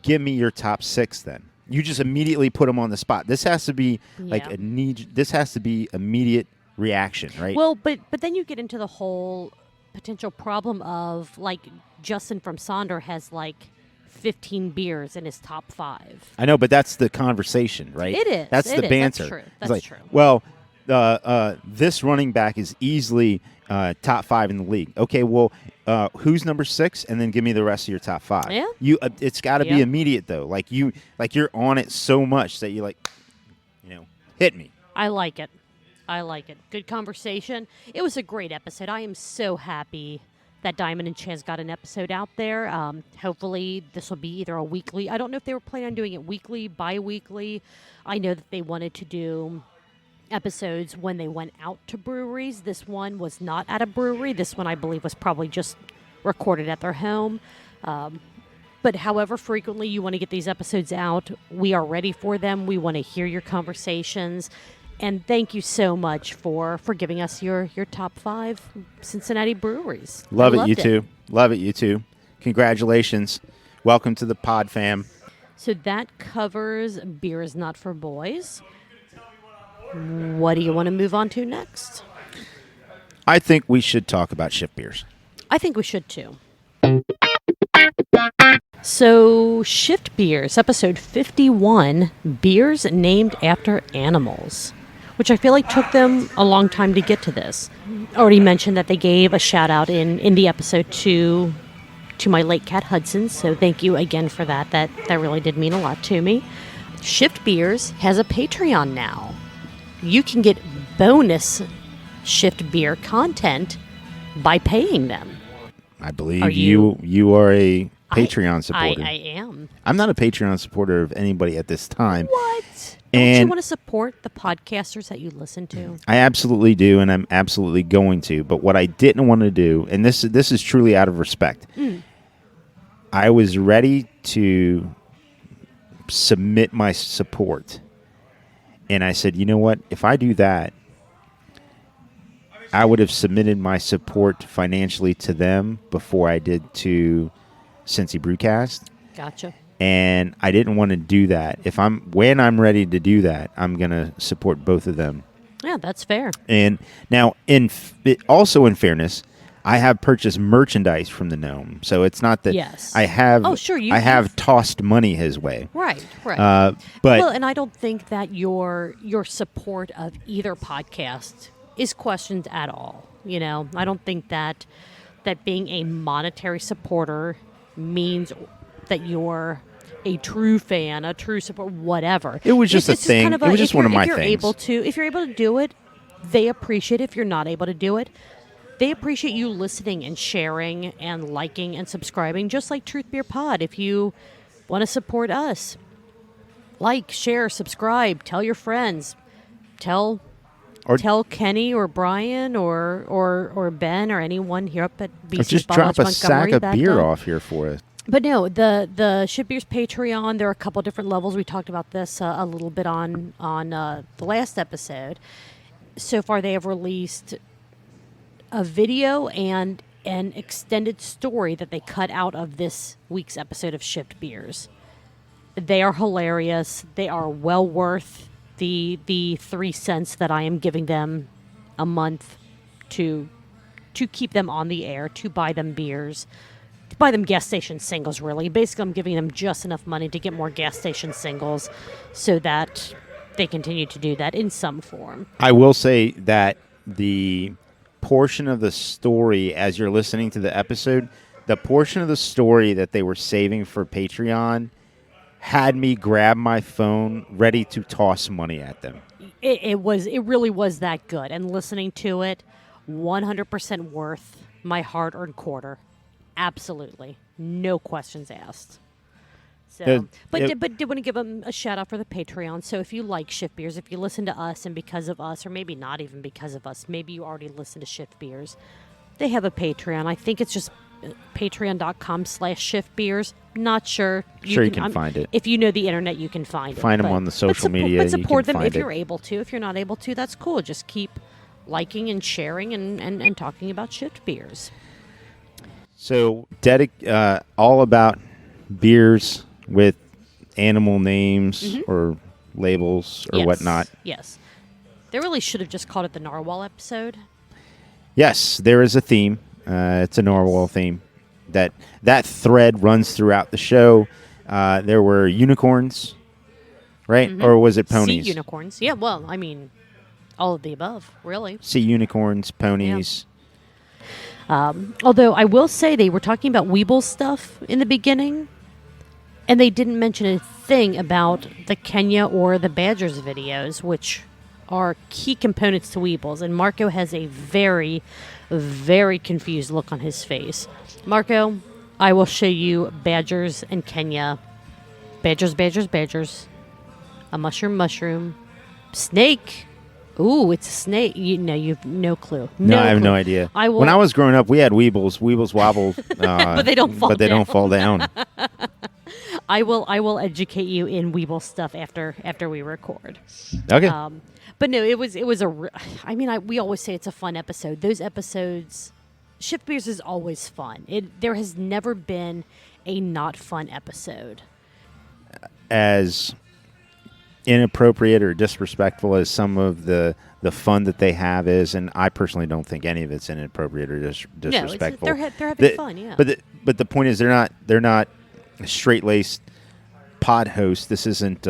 give me your top 6 then. You just immediately put them on the spot. This has to be this has to be immediate reaction, right? Well, but then you get into the whole potential problem of, like, Justin from Sonder has like 15 beers in his top 5. I know, but that's the conversation, right? It is. That's the banter. That's true. It's That's true. Well, this running back is easily top 5 in the league. Okay, well, who's number 6? And then give me the rest of your top 5. Yeah. It's got to be immediate though. Like you're on it so much that you hit me. I like it. Good conversation. It was a great episode. I am so happy that Diamond and Chaz got an episode out there. Hopefully this will be either a weekly. I don't know if they were planning on doing it weekly, bi-weekly. I know that they wanted to do episodes when they went out to breweries. This one was not at a brewery. This one, I believe, was probably just recorded at their home. But however frequently you want to get these episodes out, we are ready for them. We want to hear your conversations. And thank you so much for giving us your top 5 Cincinnati breweries. Love it, you two. Congratulations. Welcome to the pod fam. So that covers Beer is Not for Boys. What do you want to move on to next? I think we should talk about Shift Beers. I think we should too. So, Shift Beers, episode 51, Beers Named After Animals, which I feel like took them a long time to get to this. Already mentioned that they gave a shout out in the episode to my late cat Hudson, so thank you again for that. That really did mean a lot to me. Shift Beers has a Patreon now. You can get bonus Shift Beer content by paying them. I believe you are a Patreon supporter. I am. I'm not a Patreon supporter of anybody at this time. What? Don't you want to support the podcasters that you listen to? I absolutely do, and I'm absolutely going to. But what I didn't want to do, and this is truly out of respect, I was ready to submit my support. And I said, you know what? If I do that, I would have submitted my support financially to them before I did to Cincy Brewcast. Gotcha. And I didn't want to do that. When I'm ready to do that, I'm going to support both of them. Yeah, that's fair. And now, also in fairness, I have purchased merchandise from the Gnome, so it's not that I have. Oh, sure, I have tossed money his way. Right. But and I don't think that your support of either podcast is questioned at all. You know, I don't think that being a monetary supporter means that you're a true fan, a true support, whatever. It was just a thing. It was just one of my things. If you're able to do it, they appreciate it. If you're not able to do it, they appreciate you listening and sharing and liking and subscribing, just like Truth Beer Pod. If you want to support us, like, share, subscribe, tell your friends, tell Kenny or Brian or Ben or anyone here up at BC. Or just Bottlage drop a sack Montgomery of beer off here for us. But no, the Shift Beers Patreon, there are a couple different levels. We talked about this a little bit on the last episode. So far, they have released a video and an extended story that they cut out of this week's episode of Shift Beers. They are hilarious. They are well worth the 3 cents that I am giving them a month to keep them on the air, to buy them beers, to buy them gas station singles, really. Basically, I'm giving them just enough money to get more gas station singles so that they continue to do that in some form. I will say that the portion of the story, as you're listening to the episode, the portion of the story that they were saving for Patreon had me grab my phone ready to toss money at them. It really was that good. And listening to it, 100% worth my hard-earned quarter. Absolutely. No questions asked. So, but did want to give them a shout out for the Patreon. So if you like Shift Beers, if you listen to us and because of us, or maybe not even because of us, maybe you already listen to Shift Beers, they have a Patreon. I think it's just patreon.com/shiftbeers. Not sure. You can find it. If you know the internet, you can find it. Find them on the social media. But support them if it. you're able to. If you're not able to, that's cool. Just keep liking and sharing and talking about Shift Beers. So, all about beers with animal names or labels or whatnot. Yes. They really should have just called it the Narwhal episode. Yes, there is a theme. It's a Narwhal theme. That thread runs throughout the show. There were unicorns, right? Mm-hmm. Or was it ponies? Sea unicorns. Yeah, well, I mean, all of the above, really. Sea unicorns, ponies. Yeah. Although I will say they were talking about Weeble stuff in the beginning, and they didn't mention a thing about the Kenya or the Badgers videos, which are key components to Weebles. And Marco has a very, very confused look on his face. Marco, I will show you Badgers and Kenya. Badgers, badgers, badgers. A mushroom, mushroom. Snake. Ooh, it's a snake. You've no clue. No, I have no idea. When I was growing up, we had Weebles. Weebles wobble. But they don't fall down. Don't fall down. I will educate you in Weeble stuff after we record. Okay. But no, it was we always say it's a fun episode. Those episodes, Shift Beers is always fun. There has never been a not fun episode. as inappropriate or disrespectful as some of the fun that they have is, and I personally don't think any of it's inappropriate or disrespectful. No, they're having fun, yeah. But the point is, they're not straight-laced pod hosts. This isn't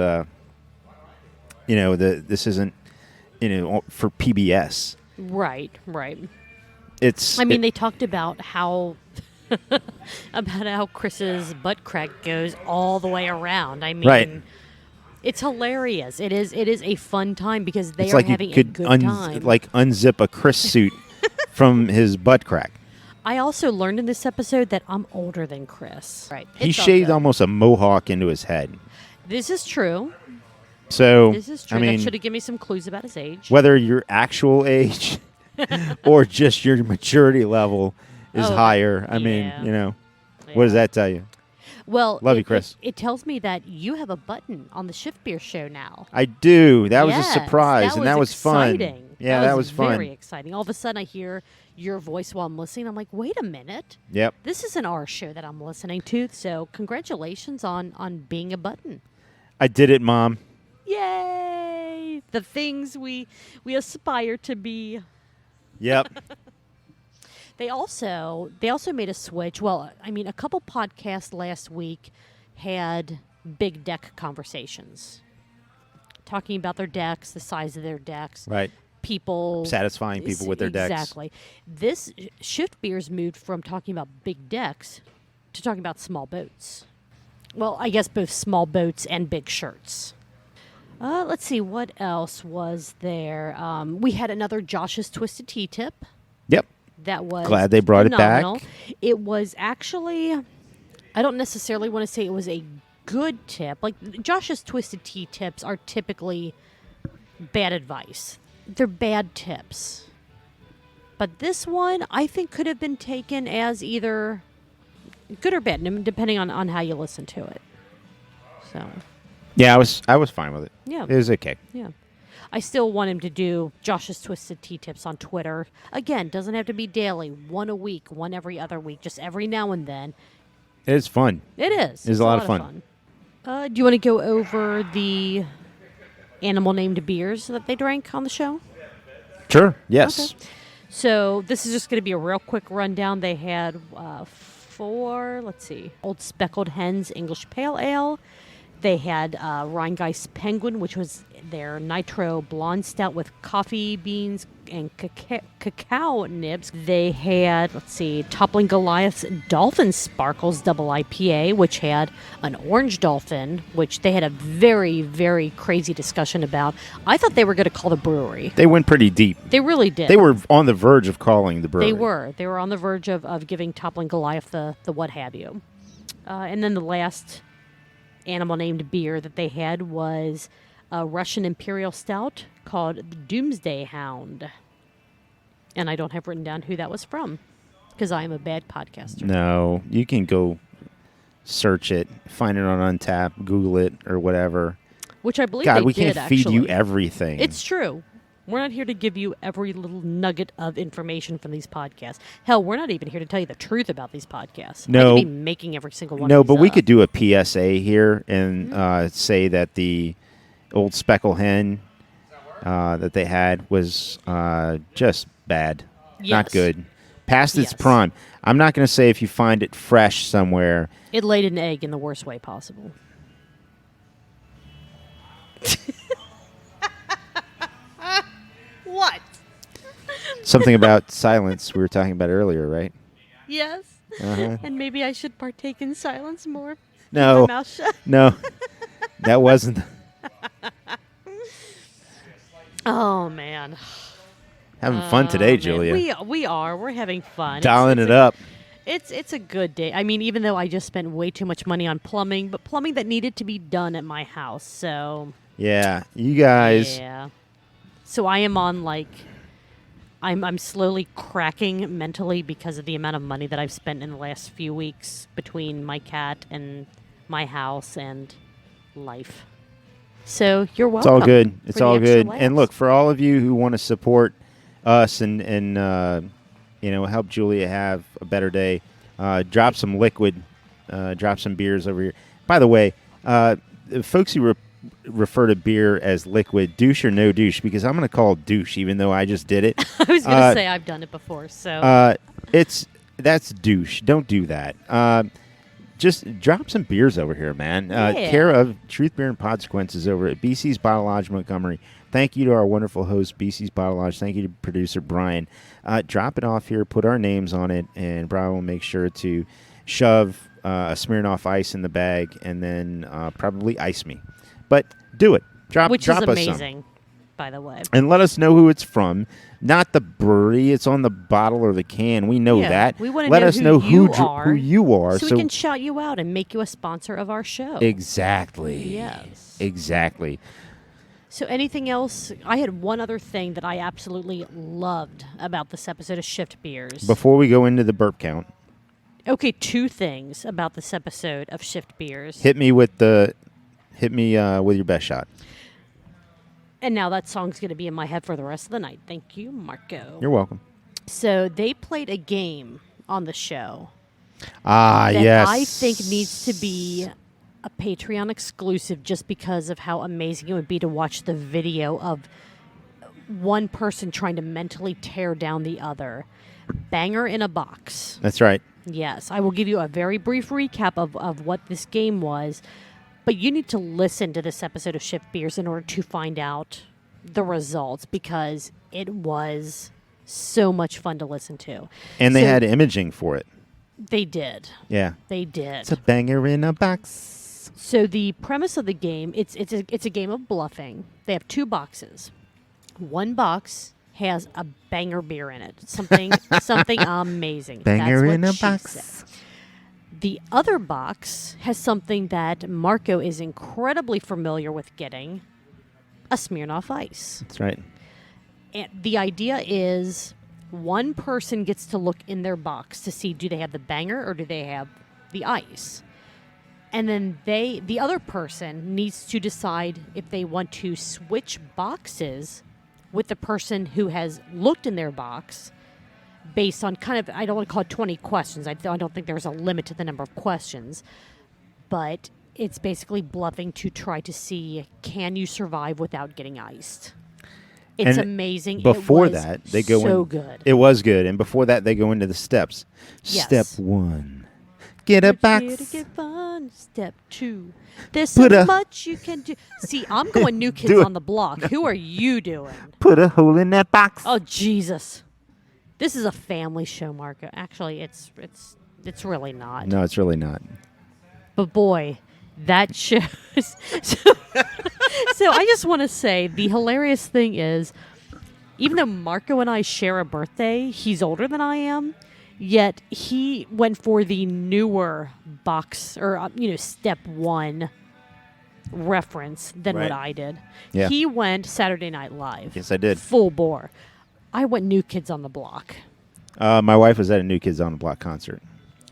this isn't for PBS. Right. They talked about how Chris's butt crack goes all the way around. I mean, right. It's hilarious. It is a fun time because they it's are like having you could a good time. Unzip a Chris suit from his butt crack. I also learned in this episode that I'm older than Chris. Right. He shaved almost a mohawk into his head. This is true. So this is true. I mean, that should have given me some clues about his age. Whether your actual age or just your maturity level is higher. I mean, what does that tell you? Well, love you, Chris. It tells me that you have a button on the Shift Beer show now. I do. That was a surprise, and that was exciting. Fun. Yeah, that was fun. Very exciting. All of a sudden, I hear your voice while I'm listening. I'm like, wait a minute. Yep. This isn't our show that I'm listening to. So, congratulations on being a button. I did it, Mom. Yay! The things we aspire to be. Yep. They also made a switch. Well, I mean, a couple podcasts last week had big deck conversations, talking about their decks, the size of their decks, right? People satisfying people with their decks. Exactly. This Shift Beers moved from talking about big decks to talking about small boats. Well, I guess both small boats and big shirts. Let's see, what else was there? We had another Josh's Twisted Tea tip. Yep. That was glad they brought phenomenal. it back. It was actually, I don't necessarily want to say it was a good tip. Like, Josh's Twisted Tea tips are typically bad advice. They're bad tips. But this one, I think, could have been taken as either good or bad, depending on how you listen to it. So. Yeah, I was fine with it. Yeah. It was okay. Yeah. I still want him to do Josh's Twisted Tea tips on Twitter. Again, doesn't have to be daily. One a week, one every other week, just every now and then. It is fun. It is. It's a lot of fun. Do you want to go over the animal-named beers that they drank on the show? Sure, yes. Okay. So this is just going to be a real quick rundown. They had 4, Old Speckled Hen's English Pale Ale. They had Rheingeist Penguin, which was their Nitro Blonde Stout with coffee beans and cacao nibs. They had, Toppling Goliath's Dolphin Sparkles Double IPA, which had an orange dolphin, which they had a very, very crazy discussion about. I thought they were going to call the brewery. They went pretty deep. They really did. They were on the verge of calling the brewery. They were. They were on the verge of giving Toppling Goliath the what have you. And then the last animal-named beer that they had was a Russian Imperial Stout called the Doomsday Hound. And I don't have written down who that was from, because I am a bad podcaster. No, you can go search it, find it on Untappd, Google it, or whatever. Which I believe God, they we did, can't feed actually. you everything. It's true. We're not here to give you every little nugget of information from these podcasts. Hell, we're not even here to tell you the truth about these podcasts. No. I could be making every single one No, of these but we up. could do a PSA here and say that the Old Speckle Hen that they had was just bad. Yes. Not good. Past its Yes. prime. I'm not going to say if you find it fresh somewhere. It laid an egg in the worst way possible. What? Something about silence we were talking about earlier, right? Yes. Uh-huh. And maybe I should partake in silence more. No. My mouth shut. No. That wasn't. Oh, man. Having fun today, Man, Julia. We are. We're having fun. Dialing it up. It's a good day. I mean, even though I just spent way too much money on plumbing, but plumbing that needed to be done at my house. So, Yeah. You guys. yeah. So I am on, I'm slowly cracking mentally because of the amount of money that I've spent in the last few weeks between my cat and my house and life. So you're It's welcome. all good. for It's the all extra good. laughs. And look, for all of you who want to support us and help Julia have a better day, drop some liquid, drop some beers over here. By the way, folks who refer to beer as liquid, douche or no douche, because I'm going to call it douche, even though I just did it. I was going to say I've done it before, so that's douche. Don't do that. Just drop some beers over here, man. Care of Truth Beer and Consequences over at BC's Bottle Lodge, Montgomery. Thank you to our wonderful host, BC's Bottle Lodge. Thank you to producer Brian. Drop it off here, put our names on it, and Brian will make sure to shove a Smirnoff Ice in the bag and then probably ice me. But do it. Drop which is is us amazing, some. By the way. And let us know who it's from. Not the brewery. It's on the bottle or the can. We know that. We want to let us know who you are. So we can shout you out and make you a sponsor of our show. Exactly. Yes. Exactly. So anything else? I had one other thing that I absolutely loved about this episode of Shift Beers. Before we go into the burp count. Okay, two things about this episode of Shift Beers. Hit me with your best shot. And now that song's going to be in my head for the rest of the night. Thank you, Marco. You're welcome. So they played a game on the show. Yes. I think needs to be a Patreon exclusive just because of how amazing it would be to watch the video of one person trying to mentally tear down the other. Banger in a box. That's right. Yes. I will give you a very brief recap of what this game was. But you need to listen to this episode of Shift Beers in order to find out the results because it was so much fun to listen to. And they had imaging for it. They did. Yeah. They did. It's a banger in a box. So the premise of the game, it's a game of bluffing. They have two boxes. One box has a banger beer in it. Something amazing. Banger in a box. Said. The other box has something that Marco is incredibly familiar with getting, a Smirnoff Ice. That's right. And the idea is one person gets to look in their box to see do they have the banger or do they have the ice. And then the other person needs to decide if they want to switch boxes with the person who has looked in their box based on kind of, I don't want to call it 20 questions. I don't think there's a limit to the number of questions. But it's basically bluffing to try to see, can you survive without getting iced? It's amazing. Before that, they go so good. It was good. And before that, they go into the steps. Yes. Step 1, get a box. Here to get fun. Step 2, there's so much you can do. See, I'm going New Kids on the Block. Who are you doing? Put a hole in that box. Oh, Jesus. This is a family show, Marco. Actually, it's really not. No, it's really not. But boy, that shows. So I just want to say the hilarious thing is, even though Marco and I share a birthday, he's older than I am, yet he went for the newer box or step 1 reference than what I did. Yeah. He went Saturday Night Live. Yes, I did. Full bore. I went New Kids on the Block. My wife was at a New Kids on the Block concert.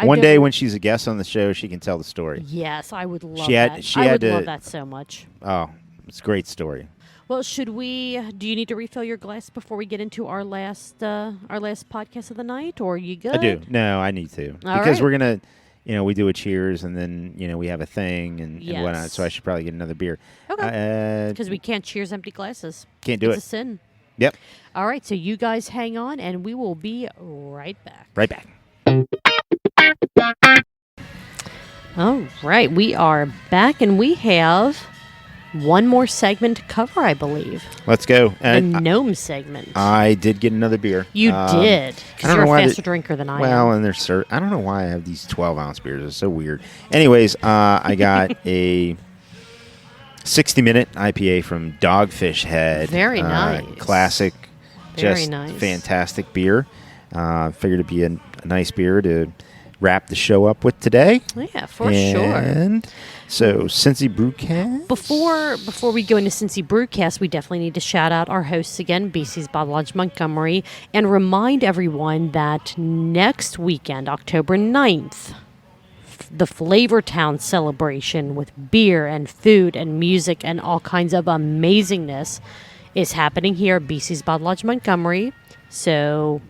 One day when she's a guest on the show, she can tell the story. Yes, I would love that. I would love that so much. Oh, it's a great story. Well, do you need to refill your glass before we get into our last podcast of the night, or are you good? I do. No, I need to. Because we're going to, we do a cheers, and then, we have a thing and whatnot, so I should probably get another beer. Okay. Because we can't cheers empty glasses. Can't do it. It's a sin. Yep. All right, so you guys hang on, and we will be right back. Right back. All right, we are back, and we have one more segment to cover, I believe. Let's go. The gnome segment. I did get another beer. You did, because you're a faster drinker than I am. Well, and I don't know why I have these 12-ounce beers. It's so weird. Anyways, I got a 60-minute IPA from Dogfish Head. Very nice. Classic. Very just nice. Fantastic beer. Figured it'd be a nice beer to wrap the show up with today. Yeah, for sure. And so, Cincy Brewcast. Before we go into Cincy Brewcast, we definitely need to shout out our hosts again, BC's Bottle Lodge Montgomery, and remind everyone that next weekend, October 9th, the Flavortown celebration with beer and food and music and all kinds of amazingness is happening here at BC's Bottle Lodge Montgomery. So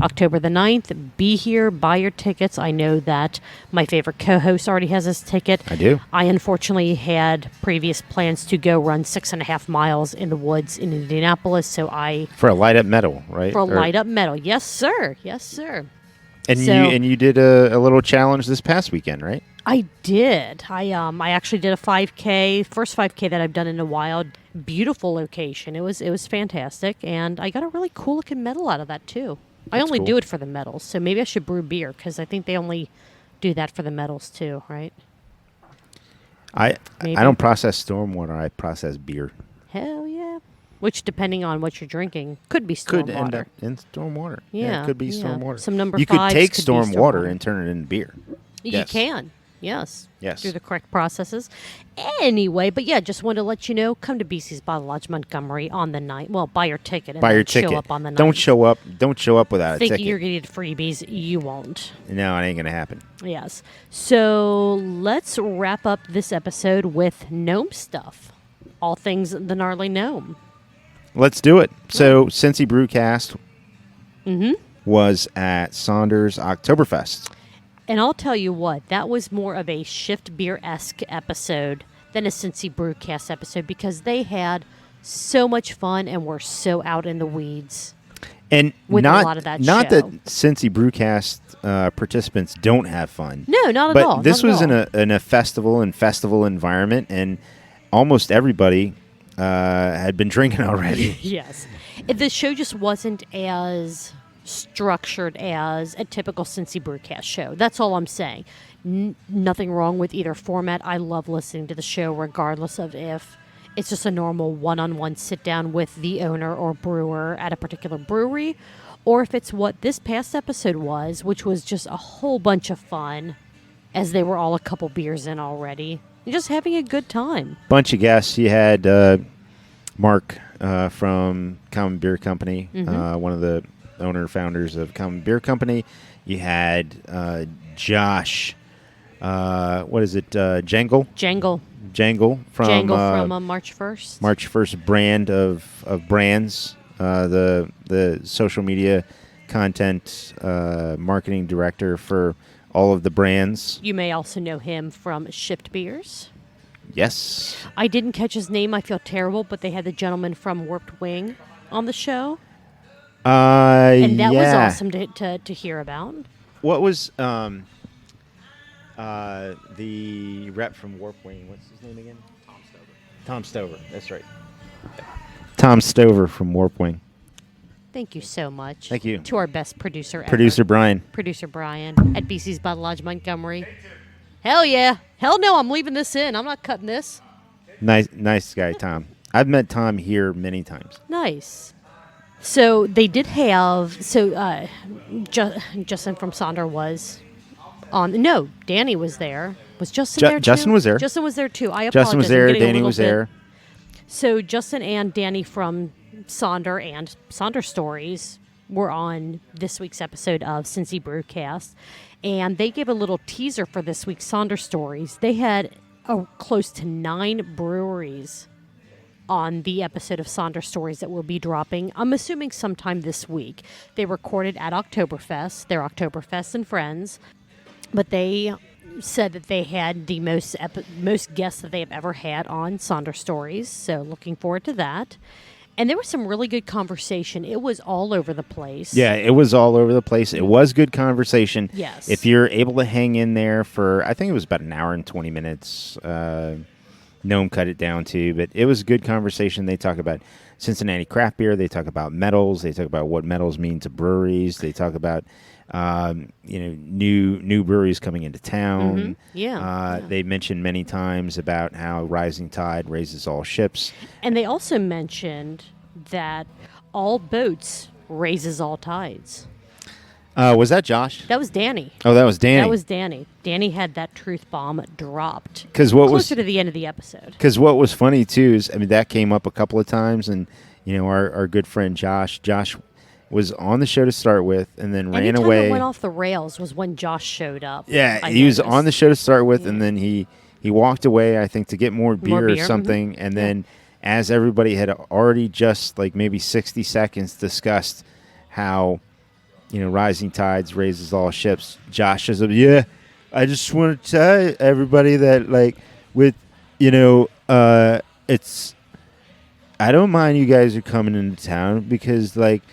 October the 9th. Be here, buy your tickets. I know that my favorite co-host already has his ticket. I do. I unfortunately had previous plans to go run 6.5 miles in the woods in Indianapolis, so For a light up medal, right? For a light up medal. Yes, sir. Yes, sir. And So- you did a little challenge this past weekend, right? I did. I actually did a 5K, first 5K that I've done in a while. Beautiful location. It was fantastic, and I got a really cool looking medal out of that too. I only cool. do it for the medals, so maybe I should brew beer because I think they only do that for the medals too, right? I Maybe. don't process stormwater. I process beer. Hell yeah. Which, depending on what you're drinking, could be storm Could end water. up in stormwater. Yeah, it could be yeah. stormwater. Some number You could fives take could be storm stormwater. water and turn it into beer. You Yes. can. Yes. Yes. Through the correct processes. Anyway, but yeah, just wanted to let you know, come to BC's Bottle Lodge Montgomery on the night. Well, buy your ticket and Buy your then ticket. show up on the night. Don't show up. Don't show up without a Thinking ticket. you're going to get freebies. You won't. No, it ain't gonna happen. Yes. So let's wrap up this episode with gnome stuff. All things the gnarly gnome. Let's do it. So, Cincy Brewcast Mm-hmm. was at Sonder's Oktoberfest. And I'll tell you what, that was more of a Shift Beer-esque episode than a Cincy Brewcast episode because they had so much fun and were so out in the weeds. And With a not, lot of that not show. that Cincy Brewcast participants don't have fun. No, not at But all. this not at was all. in a festival environment, and almost everybody had been drinking already. Yes. The show just wasn't as structured as a typical Cincy Brewcast show. That's all I'm saying. Nothing wrong with either format. I love listening to the show regardless of if it's just a normal one-on-one sit-down with the owner or brewer at a particular brewery, or if it's what this past episode was, which was just a whole bunch of fun as they were all a couple beers in already. Just having a good time. Bunch of guests. You had Mark from Common Beer Company, one of the owner-founders of Common Beer Company. You had Josh, what is it, Jangle from March 1st. March 1st brand of brands, the social media content marketing director for all of the brands. You may also know him from Shift Beers. Yes. I didn't catch his name. I feel terrible, but they had the gentleman from Warped Wing on the show. And that was awesome to hear about. What was the rep from Warp Wing? What's his name again? Tom Stover. That's right. Tom Stover from Warp Wing. Thank you so much. Thank you. To our best producer ever. Producer Brian. Producer Brian at BC's Bottle Lodge Montgomery. Hell yeah. Hell no, I'm leaving this in. I'm not cutting this. Nice guy, Tom. I've met Tom here many times. Nice. So they did have, Justin from Sonder was on, no, Danny was there. Was Justin there too? Justin was there. Justin was there too. I apologize. Justin was I'm there. getting a Danny little was bit- there. So Justin and Danny from Sonder and Sonder Stories were on this week's episode of Cincy Brewcast, and they gave a little teaser for this week's Sonder Stories. They had close to 9 breweries on the episode of Sonder Stories that will be dropping, I'm assuming sometime this week. They recorded at Oktoberfest. They're Oktoberfest and friends, but they said that they had the most guests that they have ever had on Sonder Stories, so looking forward to that. And there was some really good conversation. It was all over the place. Yeah, it was all over the place. It was good conversation. Yes. If you're able to hang in there for, I think it was about an hour and 20 minutes, Gnome cut it down to, but it was a good conversation. They talk about Cincinnati craft beer. They talk about metals. They talk about what metals mean to breweries. They talk about new breweries coming into town. Mm-hmm. Yeah. They mentioned many times about how rising tide raises all ships. And they also mentioned that all boats raises all tides. Was that Josh? That was Danny. Oh, that was Danny. That was Danny. Danny had that truth bomb dropped. Closer to the end of the episode. Because what was funny too is, that came up a couple of times, and our good friend Josh was on the show to start with, and then ran Anytime away. it went off the rails was when Josh showed up. Yeah, I he was noticed. on the show to start with, and then he walked away, I think, to get more beer or beer, something, and then as everybody had already just like maybe 60 seconds discussed how rising tides raises all ships. Josh says, yeah, I just want to tell everybody that, like, with, it's, I don't mind you guys are coming into town because, like,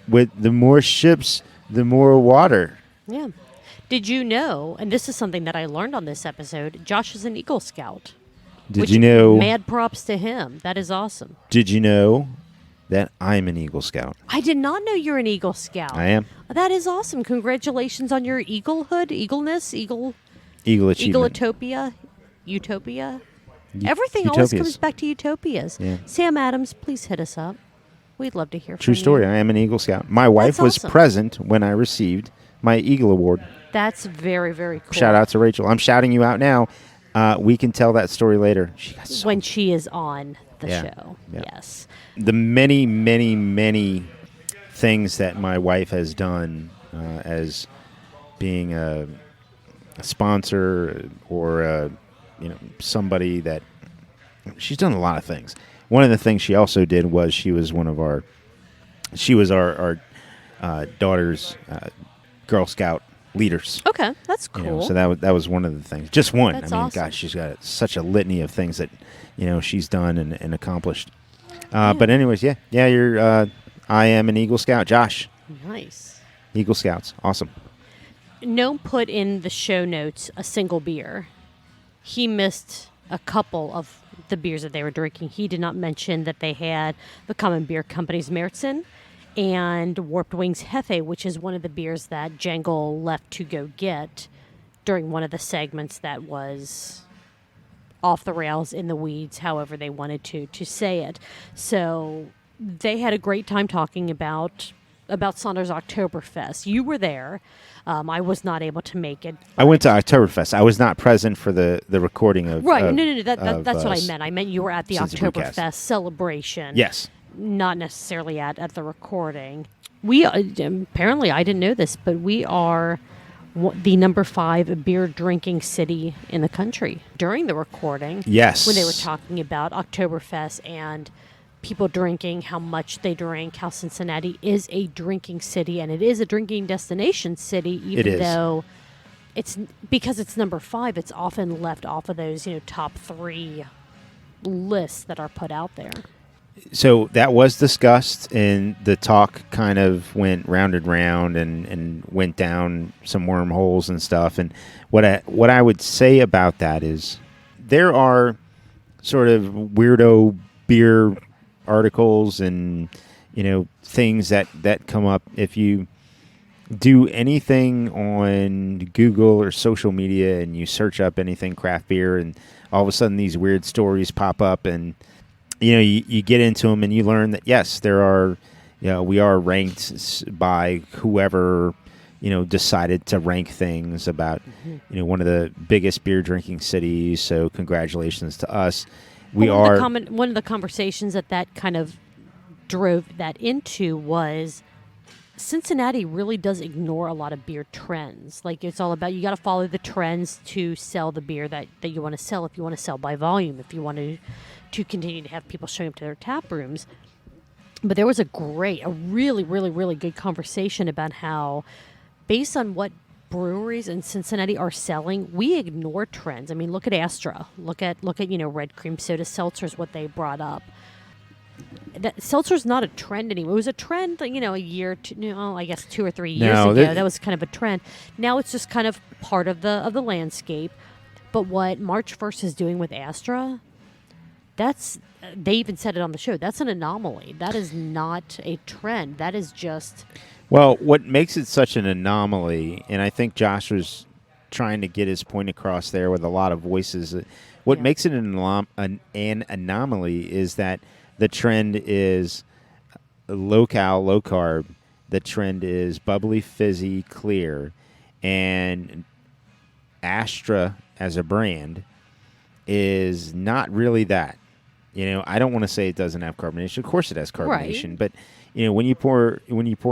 with the more ships, the more water. Yeah. Did you know, and this is something that I learned on this episode, Josh is an Eagle Scout. Did you know? Mad props to him. That is awesome. Did you know that I'm an Eagle Scout? I did not know you're an Eagle Scout. I am. That is awesome. Congratulations on your eaglehood, eagleness, Eagle achievement. Eagleatopia, utopia. Everything always comes back to utopias. Yeah. Sam Adams, please hit us up. We'd love to hear from you. True story. I am an Eagle Scout. My wife was present when I received my Eagle Award. That's very, very cool. Shout out to Rachel. I'm shouting you out now. We can tell that story later. When she is on the show. Yeah. Yes. The many, many, many things that my wife has done as being a sponsor or somebody that she's done a lot of things. One of the things she also did was she was our daughter's Girl Scout leaders. Okay, that's cool. So that was one of the things. Just one. That's awesome. Gosh, she's got such a litany of things that she's done and accomplished. But anyways, you're. I am an Eagle Scout, Josh. Nice. Eagle Scouts, awesome. No put in the show notes a single beer. He missed a couple of the beers that they were drinking. He did not mention that they had the Common Beer Company's Märzen and Warped Wings Hefe, which is one of the beers that Jangle left to go get during one of the segments that was off the rails, in the weeds, however they wanted to say it. So they had a great time talking about Sonder's Oktoberfest. You were there. I was not able to make it. I went to Oktoberfest. I was not present for the recording of... Right. No. That's what I meant. I meant you were at the Cincy Oktoberfest Brewcast celebration. Yes. Not necessarily at the recording. We apparently, I didn't know this, but we are the number 5 beer drinking city in the country during the recording. Yes. When they were talking about Oktoberfest and people drinking, how much they drink, how Cincinnati is a drinking city, and it is a drinking destination city, even though it's because it's number 5, it's often left off of those, top 3 lists that are put out there. So that was discussed, and the talk kind of went round and round and went down some wormholes and stuff. And what I would say about that is there are sort of weirdo beer articles and things that come up if you do anything on Google or social media and you search up anything craft beer, and all of a sudden these weird stories pop up, and you get into them and you learn that yes, there are we are ranked by whoever decided to rank things about one of the biggest beer drinking cities. So congratulations to us. One of the conversations that kind of drove that into was Cincinnati really does ignore a lot of beer trends. Like, it's all about, you got to follow the trends to sell the beer that you want to sell. If you want to sell by volume, if you want to continue to have people showing up to their tap rooms. But there was a really, really, really good conversation about how, based on what breweries in Cincinnati are selling, we ignore trends. I mean, look at Astra. Look at red cream soda seltzers, what they brought up. That seltzer's not a trend anymore. It was a trend, a year, I guess 2 or 3 years ago. That was kind of a trend. Now it's just kind of part of the landscape. But what March 1st is doing with Astra, they even said it on the show. That's an anomaly. That is not a trend. That is just... Well, what makes it such an anomaly, and I think Josh was trying to get his point across there with a lot of voices, what makes it an anomaly is that the trend is low-cal, low-carb. The trend is bubbly, fizzy, clear. And Astra, as a brand, is not really that. I don't want to say it doesn't have carbonation. Of course it has carbonation. Right. But, when you pour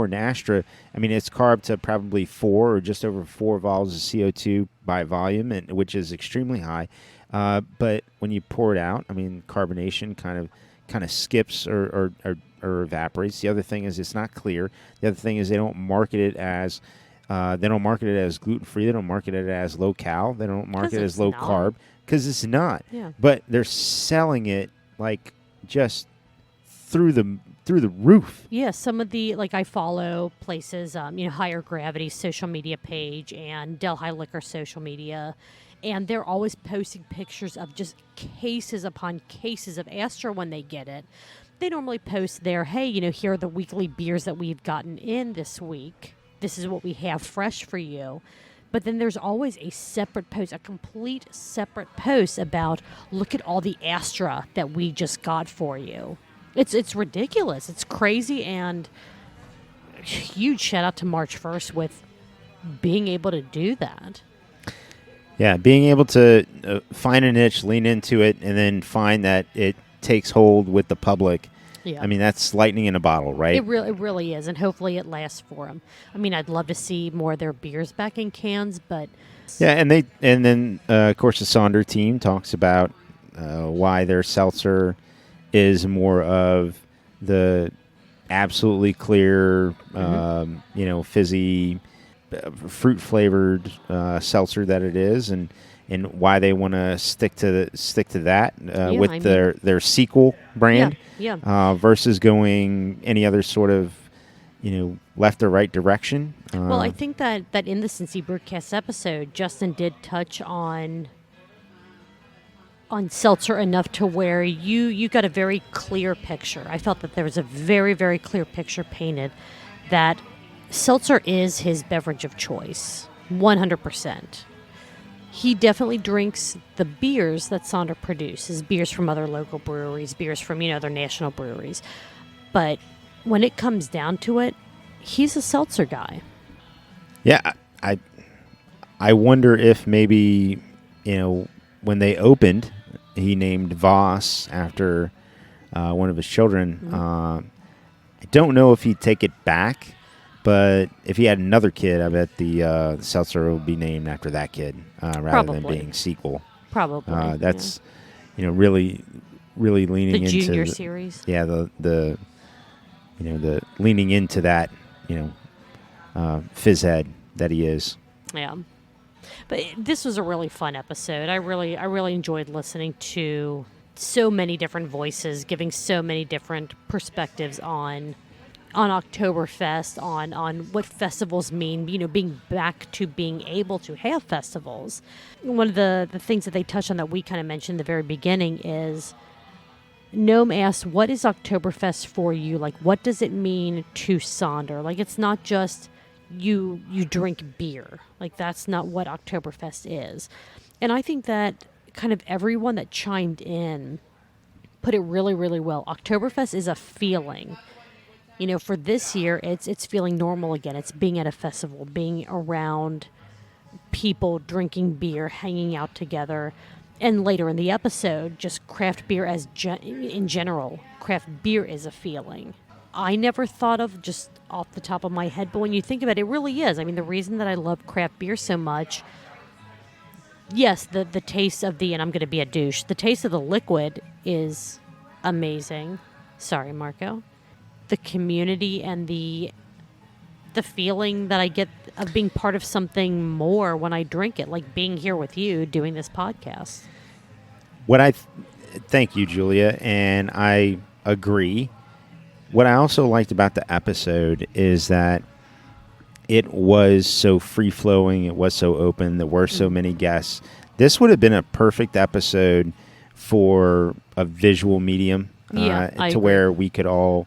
an Astra, I mean, it's carb to probably 4 or just over 4 vols of CO2 by volume, which is extremely high. But when you pour it out, I mean, carbonation kind of skips or or evaporates. The other thing is it's not clear. The other thing is they don't market it as gluten-free. They don't market it as low-cal. They don't market it as low-carb because it's not. Yeah. But they're selling it like just through the roof. Yeah, some of the, like, I follow places, Higher Gravity social media page and Delhi Liquor social media, and they're always posting pictures of just cases upon cases of Astra when they get it. They normally post there, hey, here are the weekly beers that we've gotten in this week. This is what we have fresh for you. But then there's always a separate post, a complete separate post about, look at all the Astra that we just got for you. It's ridiculous. It's crazy, and huge shout out to March 1st with being able to do that. Yeah, being able to find a niche, lean into it, and then find that it takes hold with the public. Yeah. I mean, that's lightning in a bottle, right? It really is, and hopefully it lasts for them. I mean, I'd love to see more of their beers back in cans, but yeah, and then of course the Sonder team talks about why their seltzer is more of the absolutely clear, fizzy, fruit-flavored seltzer that it is, and why they want to stick to that with their sequel brand, versus going any other sort of left or right direction. Well, I think that in the Cincy Brewcast episode, Justin did touch on seltzer enough to where you got a very clear picture. I felt that there was a very, very clear picture painted that seltzer is his beverage of choice, 100%. He definitely drinks the beers that Sonder produces, beers from other local breweries, beers from, other national breweries. But when it comes down to it, he's a seltzer guy. Yeah, I wonder if maybe, when they opened, he named Voss after one of his children. Mm-hmm. I don't know if he'd take it back, but if he had another kid, I bet the seltzer would be named after that kid rather than being sequel. Probably. That's really leaning into the junior series. Yeah, the leaning into that fizz head that he is. Yeah. But this was a really fun episode. I really enjoyed listening to so many different voices, giving so many different perspectives on Oktoberfest, on what festivals mean, being back to being able to have festivals. One of the things that they touched on that we kind of mentioned in the very beginning is Noam asked, what is Oktoberfest for you? Like, what does it mean to Sonder? Like, it's not just you drink beer. Like, that's not what Oktoberfest is. And I think that kind of everyone that chimed in put it really, really well. Oktoberfest is a feeling. For this year, it's feeling normal again. It's being at a festival, being around people, drinking beer, hanging out together. And later in the episode, just craft beer in general. Craft beer is a feeling. I never thought of just off the top of my head, but when you think about it, it really is. I mean, the reason that I love craft beer so much, yes, the taste of and I'm going to be a douche, the taste of the liquid is amazing. Sorry, Marco. The community and the feeling that I get of being part of something more when I drink it, like being here with you doing this podcast. Thank you, Julia, and I agree. What I also liked about the episode is that it was so free-flowing, it was so open, there were so many guests. This would have been a perfect episode for a visual medium, to where we could all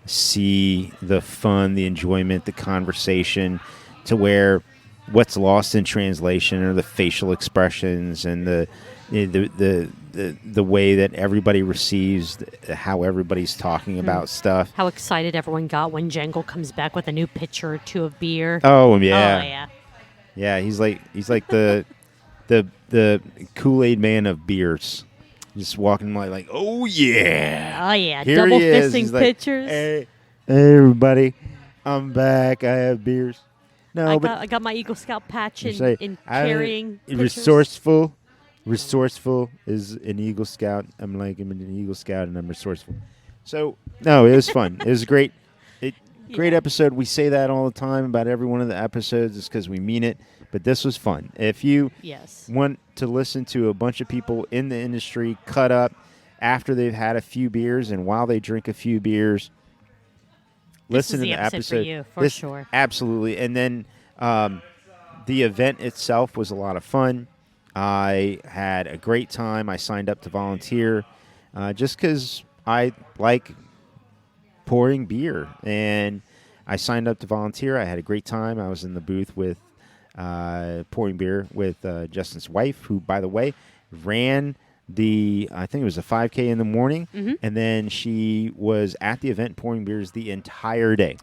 see the fun, the enjoyment, the conversation, to where what's lost in translation are the facial expressions and the way that everybody receives how everybody's talking about stuff. How excited everyone got when Jangle comes back with a new pitcher or two of beer. Oh yeah. Yeah, he's like the Kool-Aid man of beers. Just walking like, oh yeah. Oh yeah. Here Double he is. fisting He's like, pitchers. hey everybody, I'm back. I have beers. No, I got my Eagle Scout patch in carrying pitchers. Resourceful is an Eagle Scout. I'm an Eagle Scout, and I'm resourceful. So, no, it was fun. It was great. Great episode. We say that all the time about every one of the episodes. It's because we mean it. But this was fun. If you want to listen to a bunch of people in the industry cut up after they've had a few beers and while they drink a few beers, listen to the episode. For you, for sure. Absolutely. And then the event itself was a lot of fun. I had a great time. I signed up to volunteer just because I like pouring beer. And I signed up to volunteer. I had a great time. I was in the booth with pouring beer with Justin's wife, who, by the way, ran I think it was a 5K in the morning, and then she was at the event pouring beers the entire day.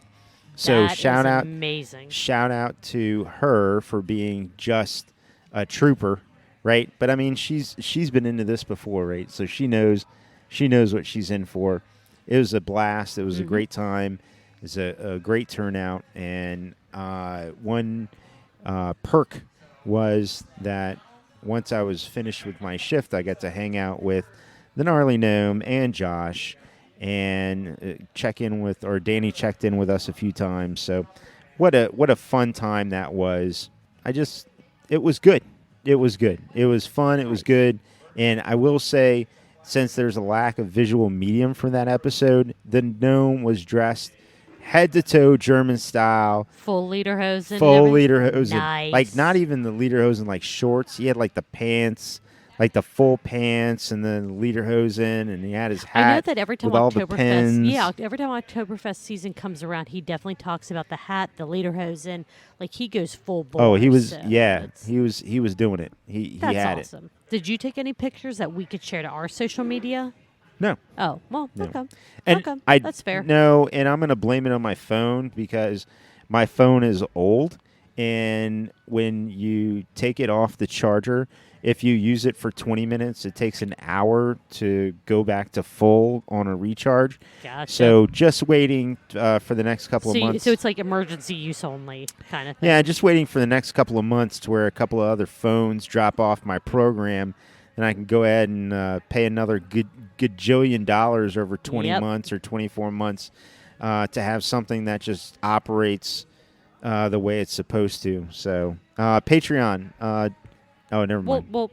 So amazing. Shout out to her for being just a trooper, right? But I mean, she's been into this before, right? So she knows what she's in for. It was a blast. It was a great time. It was a great turnout, and one perk was that once I was finished with my shift, I got to hang out with the Gnarly Gnome and Josh and Danny checked in with us a few times. So what a fun time that was. It was good. It was good. It was fun. It was good. And I will say, since there's a lack of visual medium for that episode, the gnome was dressed head to toe German style. Full lederhosen. Nice. Like not even the lederhosen like shorts. He had like the pants, like the full pants and the lederhosen, and he had his hat. I know that every time Oktoberfest season comes around, he definitely talks about the hat, the lederhosen. Like he goes full bore. Oh, he was he was doing it. He that's had awesome. Did you take any pictures that we could share to our social media? No. Oh, well, no. Okay. And okay. That's fair. No, and I'm going to blame it on my phone because my phone is old, and when you take it off the charger, if you use it for 20 minutes, it takes an hour to go back to full on a recharge. Gotcha. So just waiting for the next couple of months. So it's like emergency use only kind of thing. Yeah, just waiting for the next couple of months to where a couple of other phones drop off my program, and I can go ahead and pay another gajillion dollars over 20 months or 24 months to have something that just operates the way it's supposed to. So Patreon. Never mind. We'll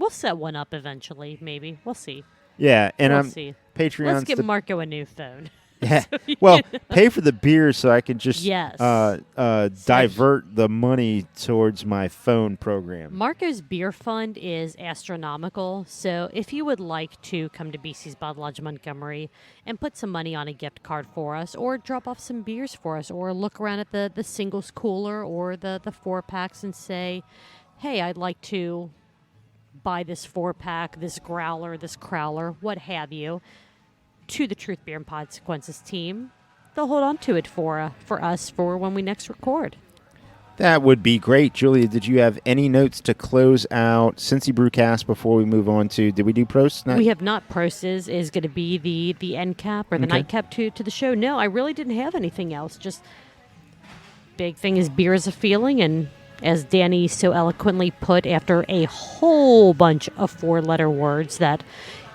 set one up eventually. Maybe we'll see. Yeah, and we'll see. Patreon. Let's get Marco a new phone. Yeah. Well, pay for the beer so I can just divert the money towards my phone program. Marco's beer fund is astronomical. So if you would like to come to BC's Bottle Lodge Montgomery and put some money on a gift card for us, or drop off some beers for us, or look around at the singles cooler or the 4-packs and say, hey, I'd like to buy this 4-pack, this growler, this crowler, what have you, to the Truth Beer and Consequences team, they'll hold on to it for us for when we next record. That would be great. Julia, did you have any notes to close out Cincy Brewcast before we move on to, did we do prosts? We have not. Prosts is going to be the end cap or the nightcap to the show. No, I really didn't have anything else. Just big thing is beer is a feeling, and as Danny so eloquently put after a whole bunch of 4-letter words that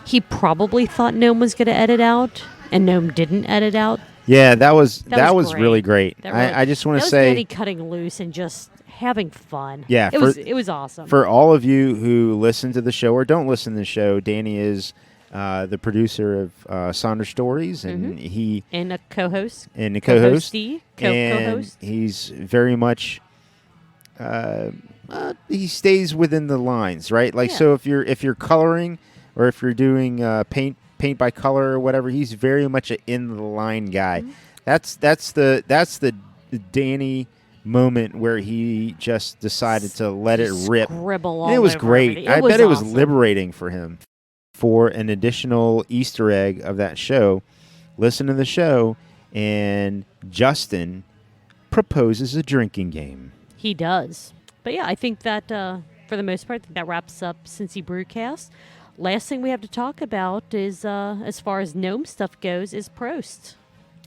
he probably thought Gnome was going to edit out, and Gnome didn't edit out. Yeah, that was really great. I just want to say, Danny cutting loose and just having fun. Yeah, it was awesome. For all of you who listen to the show or don't listen to the show, Danny is the producer of Sonder Stories, and and a co-host, and a co-host, co-host. He's very much. He stays within the lines, right? Like, so if you're coloring or if you're doing paint by color or whatever, he's very much an in the line guy. That's the Danny moment where he just decided to let it rip. Scribble all and it was over great. I bet it was awesome. liberating for him. For an additional Easter egg of that show, listen to the show, and Justin proposes a drinking game. He does. But yeah, I think that for the most part, that wraps up Cincy Brewcast. Last thing we have to talk about is, as far as Gnome stuff goes, is Prost.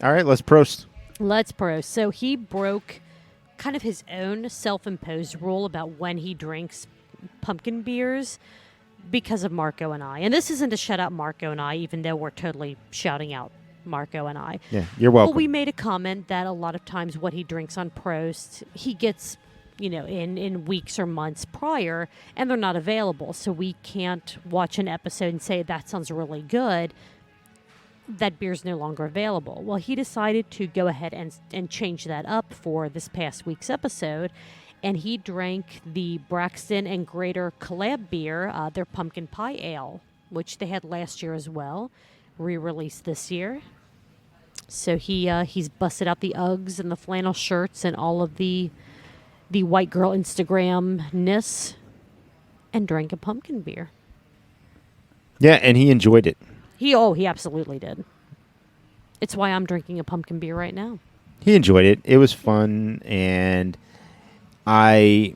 All right, let's Prost. Let's Prost. So he broke kind of his own self-imposed rule about when he drinks pumpkin beers because of Marco and I. And this isn't to shout out Marco and I, even though we're totally shouting out Marco and I. Yeah, you're welcome. Well, we made a comment that a lot of times what he drinks on Prost, he gets, in weeks or months prior, and they're not available. So we can't watch an episode and say, that sounds really good. That beer's no longer available. Well, he decided to go ahead and change that up for this past week's episode. And he drank the Braxton and Greater collab beer, their pumpkin pie ale, which they had last year as well, re-released this year. So he's busted out the Uggs and the flannel shirts and all of the white girl Instagram-ness and drank a pumpkin beer. Yeah, and he enjoyed it. He absolutely did. It's why I'm drinking a pumpkin beer right now. He enjoyed it. It was fun, and I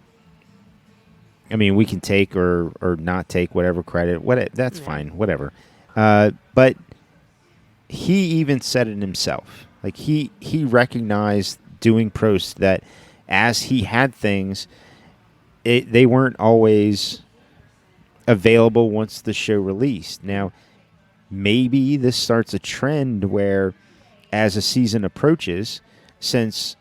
mean, we can take or not take whatever credit. That's fine, whatever. But he even said it himself. Like he recognized doing Prost that as he had things, they weren't always available once the show released. Now, maybe this starts a trend where, as a season approaches, since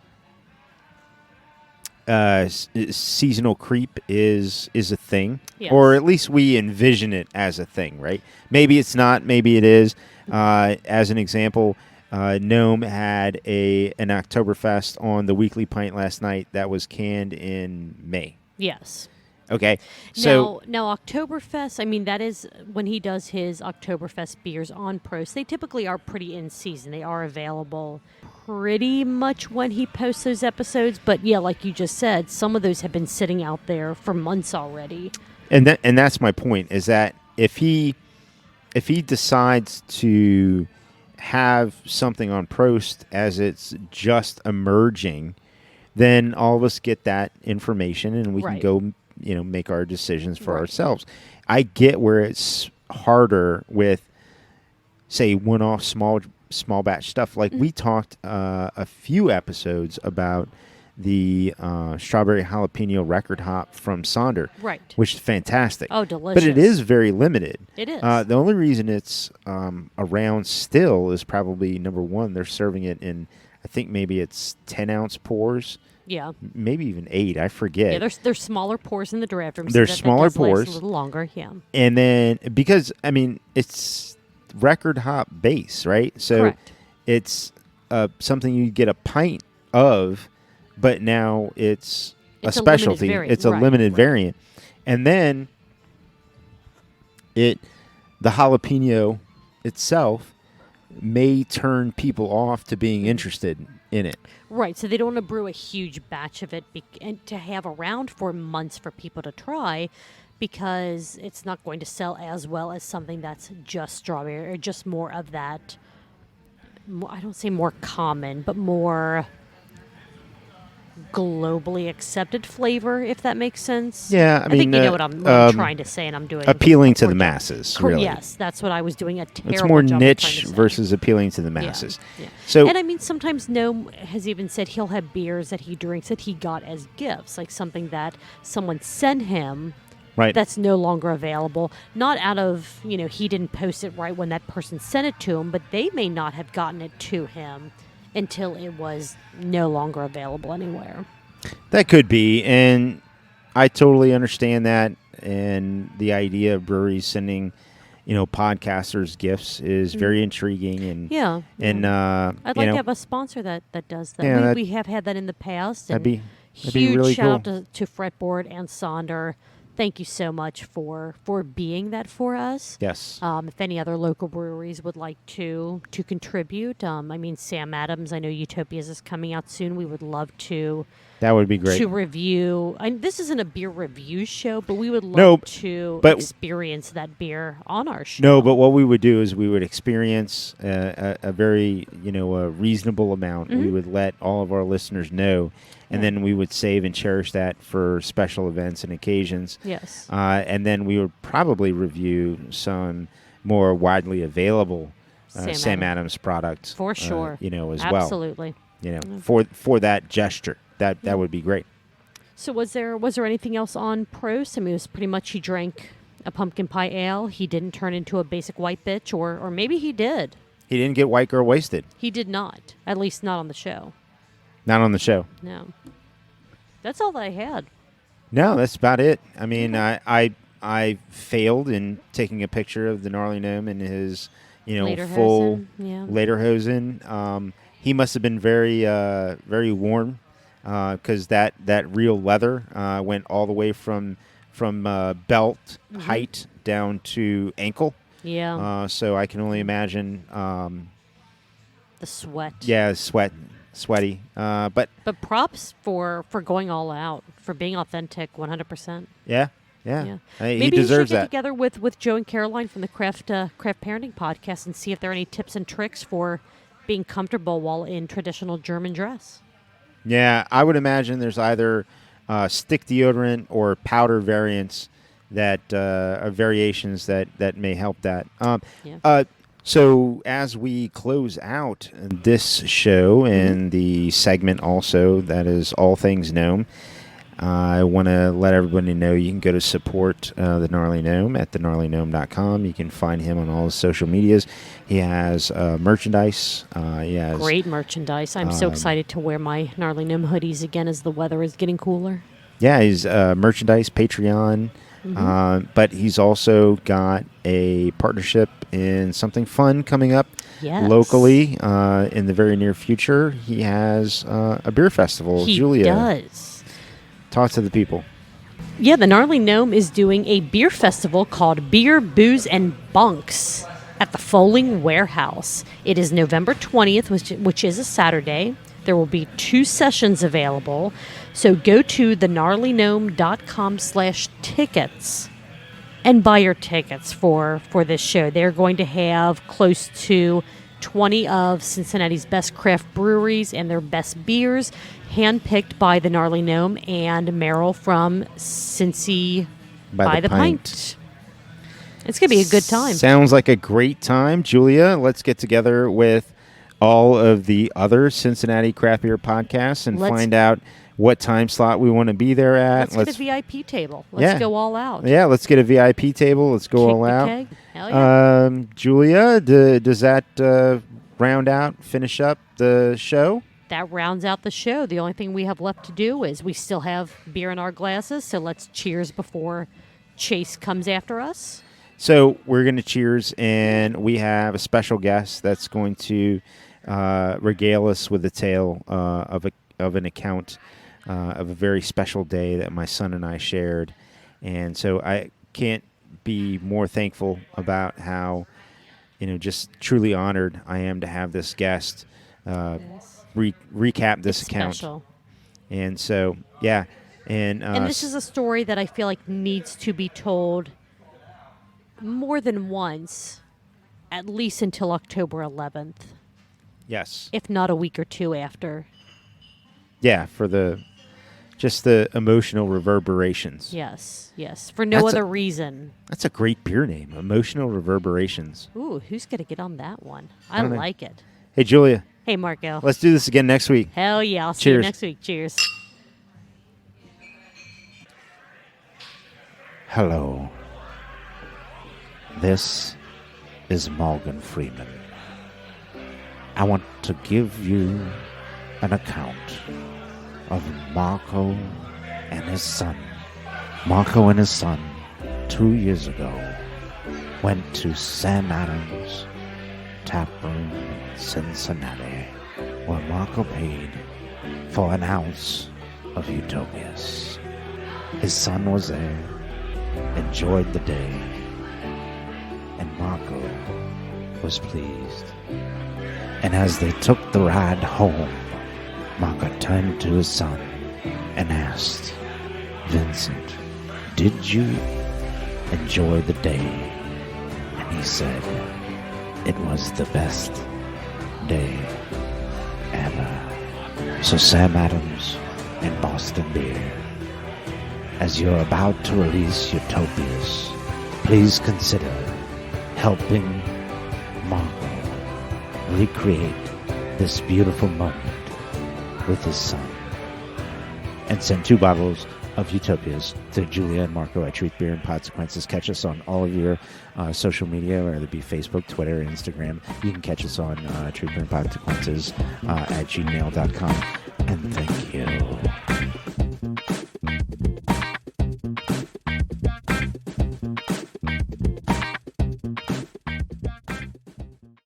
seasonal creep is a thing, yes. Or at least we envision it as a thing, right? Maybe it's not, maybe it is. As an example, Gnome had an Oktoberfest on the Weekly Pint last night that was canned in May. Yes. Okay, so now Oktoberfest, I mean, that is when he does his Oktoberfest beers on Prost. They typically are pretty in season. They are available pretty much when he posts those episodes. But yeah, like you just said, some of those have been sitting out there for months already. And that's my point, is that if he decides to have something on Prost as it's just emerging, then all of us get that information and we can go make our decisions for ourselves. I get where it's harder with, say, one-off small batch stuff. Like we talked a few episodes about the strawberry jalapeno record hop from Sonder, which is fantastic. Oh, delicious! But it is very limited. It is. The only reason it's around still is probably, number one, they're serving it in, I think maybe it's 10-ounce pours. Yeah. Maybe even 8. I forget. Yeah, there's smaller pours in the draft room. There's so smaller that does pours. last a little longer, yeah. And then, because, I mean, it's record hop base, right? So correct. It's something you get a pint of, but now it's a specialty. It's a limited variant. And then the jalapeno itself may turn people off to being interested in it. Right, so they don't want to brew a huge batch of it and to have around for months for people to try, because it's not going to sell as well as something that's just strawberry or just more of that, I don't say more common, but more globally accepted flavor, if that makes sense. Yeah, I mean, think you know what I'm trying to say, and I'm doing appealing to the masses. Really, yes, that's what I was doing. It's more niche versus appealing to the masses. Yeah. So, and I mean, sometimes Gnome has even said he'll have beers that he drinks that he got as gifts, like something that someone sent him. Right. That's no longer available. Not out of, he didn't post it right when that person sent it to him, but they may not have gotten it to him until it was no longer available anywhere. That could be, and I totally understand that. And the idea of breweries sending, podcasters gifts is very intriguing. And I'd like to have a sponsor that does that. Yeah, we have had that in the past. That'd be huge really shout cool. out to Fretboard and Sonder. Thank you so much for being that for us. Yes. If any other local breweries would like to contribute, I mean, Sam Adams, I know Utopias is coming out soon. We would love to. That would be great. To review. This isn't a beer review show, but we would love to experience that beer on our show. No, but what we would do is we would experience a very, a reasonable amount. We would let all of our listeners know. And then we would save and cherish that for special events and occasions. Yes. And then we would probably review some more widely available Sam Adams product. For sure. As well. Absolutely. For that gesture. That would be great. So was there anything else on Prost? I mean, it was pretty much he drank a pumpkin pie ale. He didn't turn into a basic white bitch, or maybe he did. He didn't get white girl wasted. He did not. At least not on the show. Not on the show. No. That's all that I had. No, that's about it. I mean, I failed in taking a picture of the gnarly gnome in his, full lederhosen. He must have been very, very warm because that real leather went all the way from belt height down to ankle. Yeah. So I can only imagine the sweat. Yeah, sweaty. But props for going all out, for being authentic, 100%. Yeah. Maybe he deserves you should get that. together with Joe and Caroline from the Craft Parenting podcast and see if there are any tips and tricks for being comfortable while in traditional German dress. Yeah, I would imagine there's either stick deodorant or powder variants that are variations that may help that. So as we close out this show and the segment also that is All Things Gnome, I want to let everybody know you can go to support the Gnarly Gnome at thegnarlygnome.com. You can find him on all his social medias. He has merchandise. He has great merchandise. I'm so excited to wear my Gnarly Gnome hoodies again as the weather is getting cooler. Yeah, he's merchandise, Patreon. But he's also got a partnership in something fun coming up locally in the very near future. He has a beer festival. He Julia does. Talk to the people. Yeah, the Gnarly Gnome is doing a beer festival called Beer, Booze, and Bunks at the Foaling Warehouse. It is November 20th, which is a Saturday. There will be 2 sessions available. So go to thegnarlygnome.com/tickets and buy your tickets for this show. They're going to have close to 20 of Cincinnati's best craft breweries and their best beers, handpicked by the Gnarly Gnome and Meryl from Cincy by the Pint. It's going to be a good time. Sounds like a great time. Julia, let's get together with all of the other Cincinnati craft beer podcasts and find out what time slot we want to be there at. Let's get a VIP table. Let's go all out. Yeah, let's get a VIP table. Let's go all out. Keg. Hell yeah. Julia, does that finish up the show? That rounds out the show. The only thing we have left to do is we still have beer in our glasses, so let's cheers before Chase comes after us. So we're going to cheers, and we have a special guest that's going to regale us with a tale of an account of a very special day that my son and I shared. And so I can't be more thankful about how, just truly honored I am to have this guest recap this account. Special. And so, yeah. And this is a story that I feel like needs to be told more than once, at least until October 11th. Yes. If not a week or 2 after. Yeah, for the emotional reverberations. Yes. For no other reason. That's a great beer name, Emotional Reverberations. Ooh, who's going to get on that one? I like it. Hey, Julia. Hey, Marco. Let's do this again next week. Hell yeah. I'll see you next week. Cheers. Hello. This is Morgan Freeman. I want to give you an account of Marco and his son. Marco and his son, 2 years ago, went to Sam Adams Tap Room in Cincinnati, where Marco paid for an ounce of Utopias. His son was there, enjoyed the day, and Marco was pleased. And as they took the ride home, Marco turned to his son and asked, "Vincent, did you enjoy the day?" And he said, "It was the best day ever." So Sam Adams and Boston Beer, as you're about to release Utopias, please consider helping Marco recreate this beautiful moment with his son, and send 2 bottles of utopias to Julia and Marco at Truth Beer and Consequences. Catch us on all of your social media, whether it be Facebook, Twitter, Instagram. You can catch us on Truth Beer and Consequences at gmail.com. And